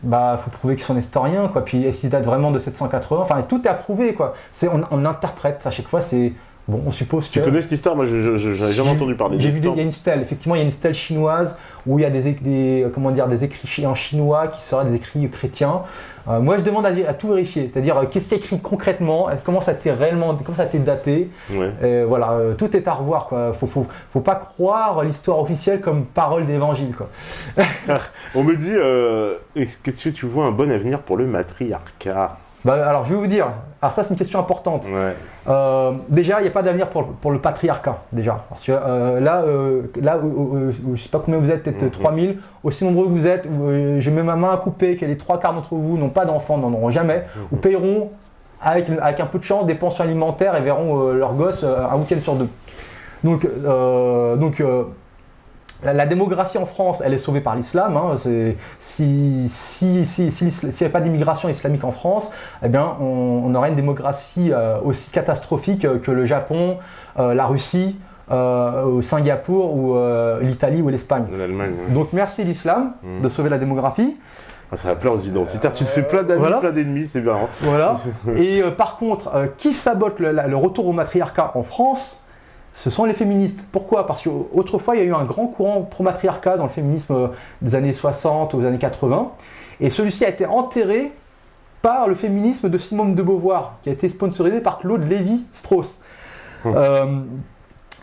[SPEAKER 2] Bah, faut prouver qu'ils sont nestoriens, quoi. Puis est-ce qu'ils datent vraiment de 780 ? Enfin, tout est à prouver, quoi. On interprète, à chaque fois, c'est... Bon, on suppose que...
[SPEAKER 1] Tu connais cette histoire ? Moi, je n'avais jamais entendu parler.
[SPEAKER 2] J'ai vu il y a une stèle, effectivement, il y a une stèle chinoise où il y a des écrits en chinois qui seraient des écrits chrétiens. Moi, je demande à tout vérifier, c'est-à-dire qu'est-ce qui est écrit concrètement, comment ça a été daté. Ouais. Voilà, tout est à revoir, quoi. Faut pas croire l'histoire officielle comme parole d'évangile, quoi.
[SPEAKER 1] On me dit, est-ce que tu vois un bon avenir pour le matriarcat ?
[SPEAKER 2] Bah, alors, je vais vous dire, alors ça c'est une question importante. Ouais. Déjà, il n'y a pas d'avenir pour le patriarcat, déjà. Parce que là je ne sais pas combien vous êtes, peut-être 3000, aussi nombreux que vous êtes, je mets ma main à couper que les 3/4 d'entre vous n'ont pas d'enfants, n'en auront jamais, ou paieront avec un peu de chance des pensions alimentaires et verront leurs gosses un week-end sur 2. Donc la démographie en France, elle est sauvée par l'islam. Hein. S'il n'y avait pas d'immigration islamique en France, eh bien, on aurait une démographie aussi catastrophique que le Japon, la Russie, Singapour, ou l'Italie ou l'Espagne.
[SPEAKER 1] L'Allemagne. Ouais.
[SPEAKER 2] Donc merci l'islam de sauver la démographie.
[SPEAKER 1] Ah, ça va plaire aux identitaires. Tu te fais plein d'amis,
[SPEAKER 2] voilà.
[SPEAKER 1] plein d'ennemis, c'est bien.
[SPEAKER 2] Voilà. Et par contre, qui sabote le retour au matriarcat en France, ce sont les féministes. Pourquoi? Parce qu'autrefois, il y a eu un grand courant pro-matriarcat dans le féminisme des années 60 aux années 80. Et celui-ci a été enterré par le féminisme de Simone de Beauvoir, qui a été sponsorisé par Claude Lévi-Strauss.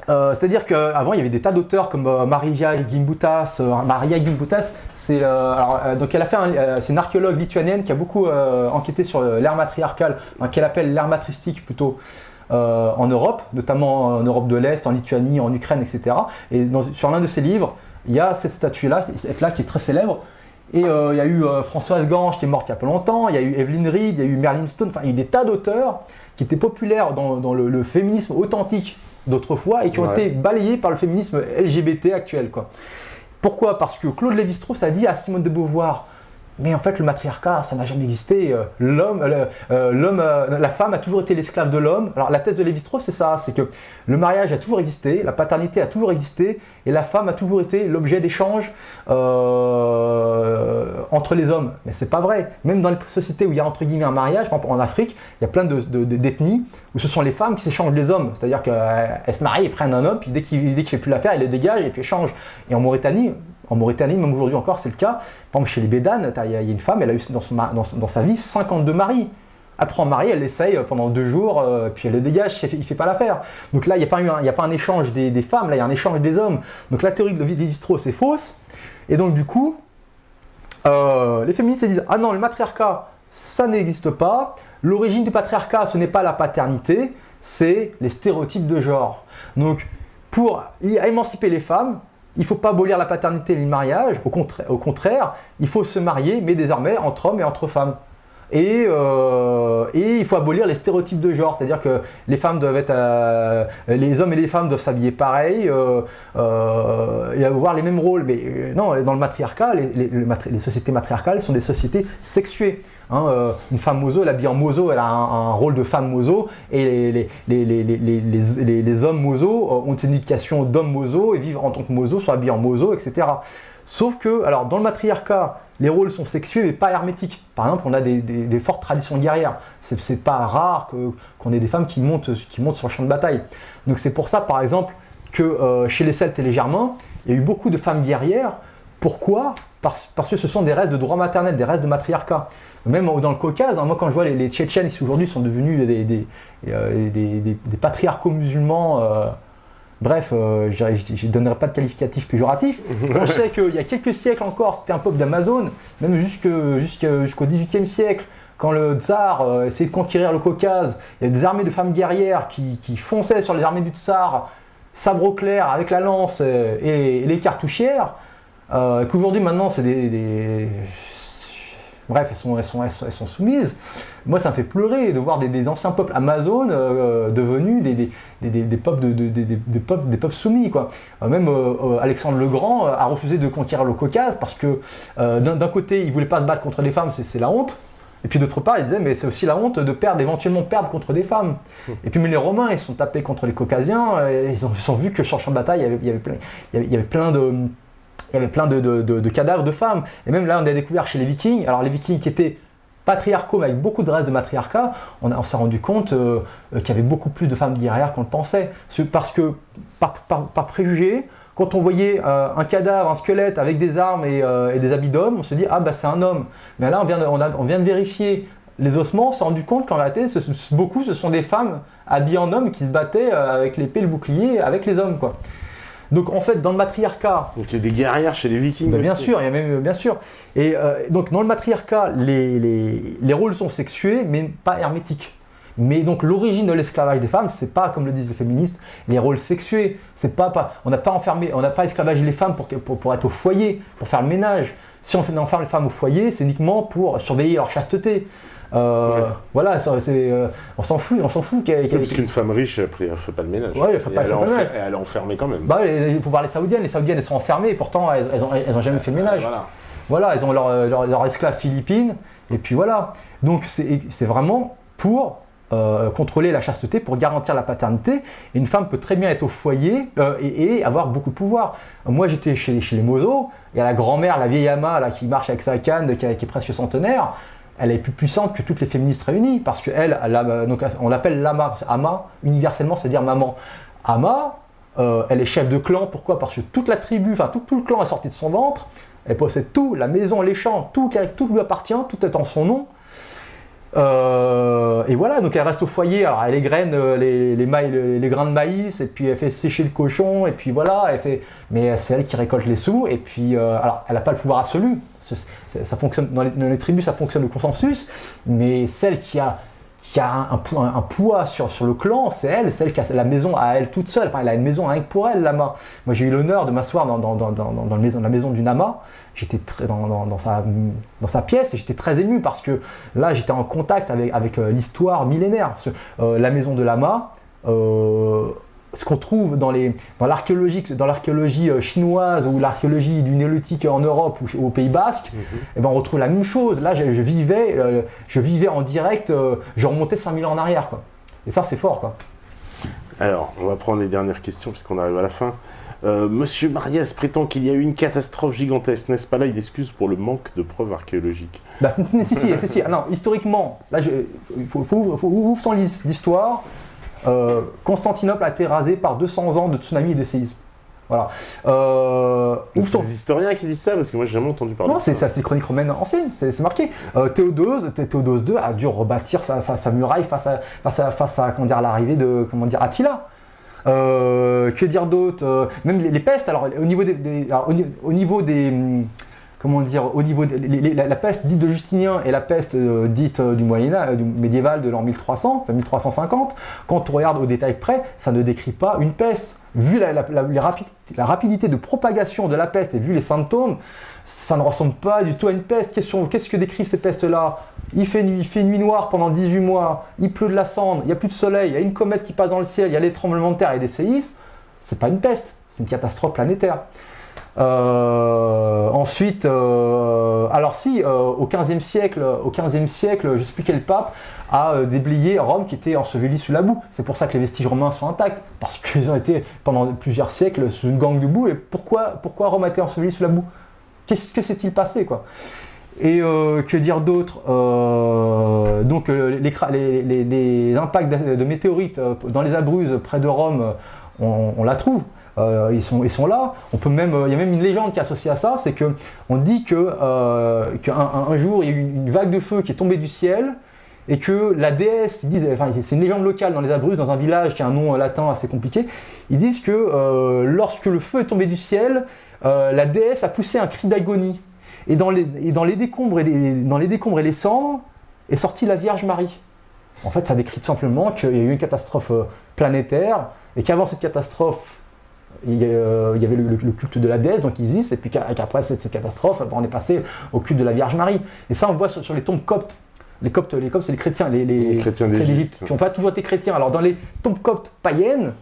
[SPEAKER 2] C'est-à-dire qu'avant, il y avait des tas d'auteurs comme Maria Gimbutas. C'est donc c'est une archéologue lituanienne qui a beaucoup enquêté sur l'ère matriarcale, qu'elle appelle l'ère matristique plutôt, en Europe, notamment en Europe de l'Est, en Lituanie, en Ukraine, etc. Et sur l'un de ses livres, il y a cette statue-là, qui est très célèbre. Et il y a eu Françoise Gange qui est morte il y a pas longtemps, il y a eu Evelyn Reed, il y a eu Merlin Stone, enfin il y a eu des tas d'auteurs qui étaient populaires dans le féminisme authentique d'autrefois et qui ont été balayés par le féminisme LGBT actuel, quoi. Pourquoi? Parce que Claude Lévi-Strauss a dit à Simone de Beauvoir: mais en fait, le matriarcat, ça n'a jamais existé. La femme a toujours été l'esclave de l'homme. Alors, la thèse de Lévi-Strauss, c'est ça, c'est que le mariage a toujours existé, la paternité a toujours existé, et la femme a toujours été l'objet d'échanges entre les hommes. Mais c'est pas vrai. Même dans les sociétés où il y a entre guillemets un mariage, par exemple en Afrique, il y a plein d'ethnies où ce sont les femmes qui s'échangent les hommes. C'est-à-dire qu'elles se marient, elles prennent un homme, puis dès qu'il ne fait plus l'affaire, elles le dégagent et puis échangent. Et en Mauritanie, même aujourd'hui encore, c'est le cas. Par exemple, chez les Bédanes, il y a une femme, elle a eu dans sa vie 52 maris. Elle prend un mari, elle l'essaye pendant 2 jours, puis elle le dégage, il ne fait pas l'affaire. Donc là, il n'y a pas un échange des femmes, là, il y a un échange des hommes. Donc la théorie de Lévi-Strauss est fausse. Et donc du coup, les féministes disent: ah non, le matriarcat, ça n'existe pas. L'origine du patriarcat, ce n'est pas la paternité, c'est les stéréotypes de genre. Donc, pour émanciper les femmes, il ne faut pas abolir la paternité et le mariage, au contraire, il faut se marier, mais désormais entre hommes et entre femmes. Et il faut abolir les stéréotypes de genre, c'est-à-dire que les femmes doivent être, les hommes et les femmes doivent s'habiller pareil, et avoir les mêmes rôles. Mais non, dans le matriarcat, les sociétés matriarcales sont des sociétés sexuées. Une femme mozo, elle est habillée en mozo, elle a un rôle de femme mozo, et les hommes mozo ont une éducation d'hommes mozo et vivent en tant que mozo, sont habillés en mozo, etc. Sauf que, alors dans le matriarcat, les rôles sont sexués mais pas hermétiques. Par exemple, on a des fortes traditions guerrières. C'est pas rare qu'on ait des femmes qui montent sur le champ de bataille. Donc c'est pour ça, par exemple, que chez les Celtes et les Germains, il y a eu beaucoup de femmes guerrières. Pourquoi? Parce que ce sont des restes de droit maternel, des restes de matriarcat. Même dans le Caucase, moi quand je vois les Tchétchènes qui aujourd'hui sont devenus des patriarcaux musulmans, bref, je ne donnerai pas de qualificatif péjoratif. On sait qu'il y a quelques siècles encore, c'était un peuple d'Amazone, même jusqu'au XVIIIe siècle, quand le tsar essayait de conquérir le Caucase, il y avait des armées de femmes guerrières qui fonçaient sur les armées du tsar, sabre au clair avec la lance et les cartouchières, qu'aujourd'hui maintenant c'est bref, elles sont soumises. Moi, ça me fait pleurer de voir des anciens peuples amazones devenus des peuples soumis, quoi. Même Alexandre le Grand a refusé de conquérir le Caucase parce que d'un côté, il ne voulait pas se battre contre les femmes, c'est la honte. Et puis d'autre part, il disait, mais c'est aussi la honte de éventuellement perdre contre des femmes. Et puis mais les Romains, ils se sont tapés contre les Caucasiens, ils ont vu que sur le champ de bataille, il y avait plein de cadavres de femmes. Et même là, on a découvert chez les Vikings, alors les Vikings qui étaient patriarcaux, mais avec beaucoup de restes de matriarcat, on s'est rendu compte qu'il y avait beaucoup plus de femmes guerrières qu'on le pensait. Parce que, par préjugé, quand on voyait un cadavre, un squelette avec des armes et des habits d'homme, on se dit « Ah, bah c'est un homme ». Mais là, on vient de vérifier les ossements, on s'est rendu compte qu'en réalité, ce sont des femmes habillées en hommes qui se battaient avec l'épée et le bouclier avec les hommes, quoi. Donc en fait, dans le matriarcat...
[SPEAKER 1] Donc il y a des guerrières chez les Vikings.
[SPEAKER 2] Bien sûr, il y a même, bien sûr. Et donc dans le matriarcat, les rôles sont sexués, mais pas hermétiques. Mais donc l'origine de l'esclavage des femmes, c'est pas, comme le disent les féministes, les rôles sexués. C'est on n'a pas esclavagé les femmes pour être au foyer, pour faire le ménage. Si on enferme les femmes au foyer, c'est uniquement pour surveiller leur chasteté. Voilà, on s'en fout.
[SPEAKER 1] Parce qu'une femme riche, après, elle ne fait pas le ménage.
[SPEAKER 2] Ouais,
[SPEAKER 1] elle est enfermée quand même.
[SPEAKER 2] Il faut voir les Saoudiennes. Les Saoudiennes, elles sont enfermées, et pourtant, elles n'ont jamais fait le ménage. Voilà, elles ont leur esclave philippine, et puis voilà. Donc, c'est vraiment pour contrôler la chasteté pour garantir la paternité. Et une femme peut très bien être au foyer et avoir beaucoup de pouvoir. Moi, j'étais chez les Mozo, il y a la grand-mère, la vieille Ama, là, qui marche avec sa canne, qui est presque centenaire. Elle est plus puissante que toutes les féministes réunies, parce qu'elle, donc, on l'appelle Lama. Ama, universellement, c'est dire maman. Ama, elle est chef de clan. Pourquoi? Parce que toute la tribu, enfin tout le clan est sorti de son ventre. Elle possède tout, la maison, les champs, tout lui appartient, tout est en son nom. Et voilà, donc elle reste au foyer, alors elle égrène les grains de maïs, et puis elle fait sécher le cochon, et puis voilà, mais c'est elle qui récolte les sous, et puis alors elle n'a pas le pouvoir absolu, ça fonctionne, dans les tribus ça fonctionne au consensus, mais celle qui a un poids sur le clan, c'est elle, celle qui a la maison à elle toute seule, enfin elle a une maison rien que pour elle, Lama. Moi j'ai eu l'honneur de m'asseoir dans la maison du Nama, j'étais dans sa pièce et j'étais très ému parce que là j'étais en contact avec l'histoire millénaire. La maison de Lama, ce qu'on trouve dans l'archéologie chinoise ou l'archéologie du néolithique en Europe ou au Pays Basque, eh ben on retrouve la même chose. Là, je vivais en direct, je remontais 5000 ans en arrière, quoi. Et ça, c'est fort, quoi.
[SPEAKER 1] Alors, on va prendre les dernières questions puisqu'on arrive à la fin. Monsieur Mariès prétend qu'il y a eu une catastrophe gigantesque. N'est-ce pas là une excuse pour le manque de preuves archéologiques?
[SPEAKER 2] Bah, si. Ah, non, historiquement, là, il faut ouvrir son livre d'histoire. Constantinople a été rasée par 200 ans de tsunami et de séisme. Voilà.
[SPEAKER 1] C'est des historiens qui disent ça parce que moi j'ai jamais entendu parler.
[SPEAKER 2] Non, c'est les chroniques romaines anciennes, c'est marqué. Théodose II a dû rebâtir sa muraille face à l'arrivée de Attila. Que dire d'autre? Même les pestes. Alors au niveau la peste dite de Justinien et la peste dite du Moyen-Âge, du médiéval de l'an 1300, enfin 1350, quand on regarde au détail près, ça ne décrit pas une peste. Vu la rapidité de propagation de la peste et vu les symptômes, ça ne ressemble pas du tout à une peste. Qu'est-ce que décrivent ces pestes-là? Il fait nuit noire pendant 18 mois, il pleut de la cendre, il n'y a plus de soleil, il y a une comète qui passe dans le ciel, il y a des tremblements de terre et des séismes. C'est pas une peste, c'est une catastrophe planétaire. Ensuite, alors si, au XVe siècle, je ne sais plus quel pape a déblayé Rome qui était ensevelie sous la boue. C'est pour ça que les vestiges romains sont intacts, parce qu'ils ont été pendant plusieurs siècles sous une gangue de boue. Et pourquoi Rome a été ensevelie sous la boue? Que s'est-il passé, quoi? Et que dire d'autre? Donc les impacts de météorites dans les Abruzzes près de Rome, on la trouve. Ils sont là. Il y a même une légende qui est associée à ça, c'est que on dit qu'un jour il y a eu une vague de feu qui est tombée du ciel et que la déesse, c'est une légende locale dans les Abruzzes, dans un village qui a un nom latin assez compliqué. Ils disent que lorsque le feu est tombé du ciel, la déesse a poussé un cri d'agonie et dans les décombres et les cendres est sortie la Vierge Marie. En fait, ça décrit tout simplement qu'il y a eu une catastrophe planétaire et qu'avant cette catastrophe il y avait le culte de la déesse, donc Isis, et puis qu'après cette catastrophe, on est passé au culte de la Vierge Marie. Et ça, on voit sur les tombes coptes. Les coptes, c'est les chrétiens, les
[SPEAKER 1] chrétiens d'Égypte,
[SPEAKER 2] qui n'ont pas toujours été chrétiens. Alors, dans les tombes coptes païennes,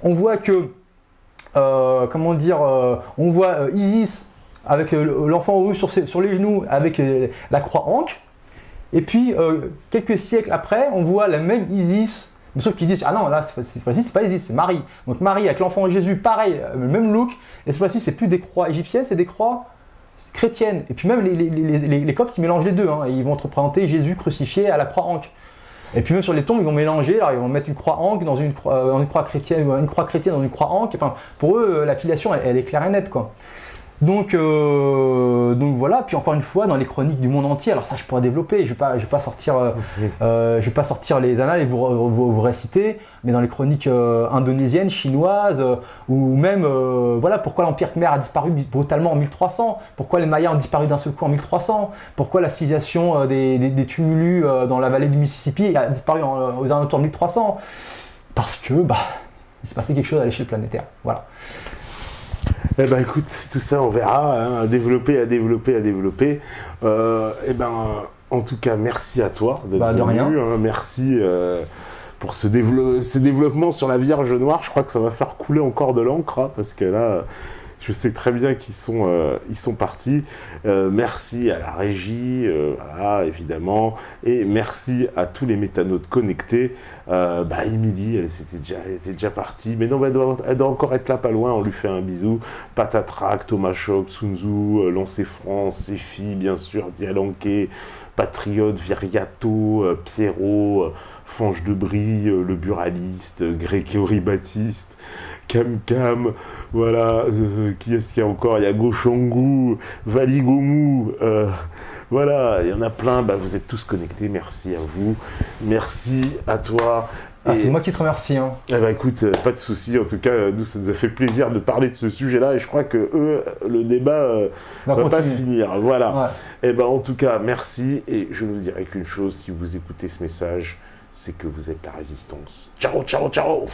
[SPEAKER 2] on voit que, on voit Isis avec l'enfant heureux sur les genoux, avec la croix ancre. Et puis, quelques siècles après, on voit la même Isis. Sauf qu'ils disent, ah non, là, cette fois-ci, c'est pas Isis, c'est Marie. Donc Marie avec l'enfant Jésus, pareil, le même look. Et cette fois-ci, c'est plus des croix égyptiennes, c'est des croix chrétiennes. Et puis même les Coptes, ils mélangent les deux. Hein, et ils vont te représenter Jésus crucifié à la croix ancre. Et puis même sur les tombes, ils vont mélanger. Alors ils vont mettre une croix ancre dans une croix chrétienne, ou une croix chrétienne dans une croix ancre. Enfin, pour eux, la filiation, elle est claire et nette, quoi. Donc voilà, puis encore une fois, dans les chroniques du monde entier, alors ça je pourrais développer, je vais pas sortir les annales et vous réciter, mais dans les chroniques indonésiennes, chinoises, ou même, voilà, pourquoi l'Empire Khmer a disparu brutalement en 1300, pourquoi les Mayas ont disparu d'un seul coup en 1300, pourquoi la civilisation des tumulus dans la vallée du Mississippi a disparu aux alentours de 1300, parce que, il s'est passé quelque chose à l'échelle planétaire, voilà.
[SPEAKER 1] Eh ben écoute, tout ça on verra, hein, à développer. En tout cas, merci à toi d'être venu.
[SPEAKER 2] De rien.
[SPEAKER 1] Hein, merci pour ces développements sur la Vierge Noire. Je crois que ça va faire couler encore de l'encre, hein, parce que là, Je sais très bien qu'ils sont partis. Merci à la régie, voilà, évidemment. Et merci à tous les métanautes connectés. Émilie, elle était déjà partie. Mais non, elle doit encore être là, pas loin. On lui fait un bisou. Patatrac, Thomas Choc, Sunzu, Lancé France, Sefi, bien sûr, Dialanké, Patriote, Viriato, Pierrot, Fange de Brie, le buraliste, Grégory Baptiste, Cam Cam, voilà, qui est-ce qu'il y a encore? Il y a Gauchangou, Valigomou, voilà, il y en a plein, vous êtes tous connectés, merci à vous, merci à toi.
[SPEAKER 2] C'est moi qui te remercie. Hein.
[SPEAKER 1] Écoute, pas de souci. En tout cas, nous, ça nous a fait plaisir de parler de ce sujet-là et je crois que eux, le débat va pas finir. Voilà. Ouais. En tout cas, merci et je ne vous dirai qu'une chose, si vous écoutez ce message, c'est que vous êtes la résistance. Ciao, ciao, ciao!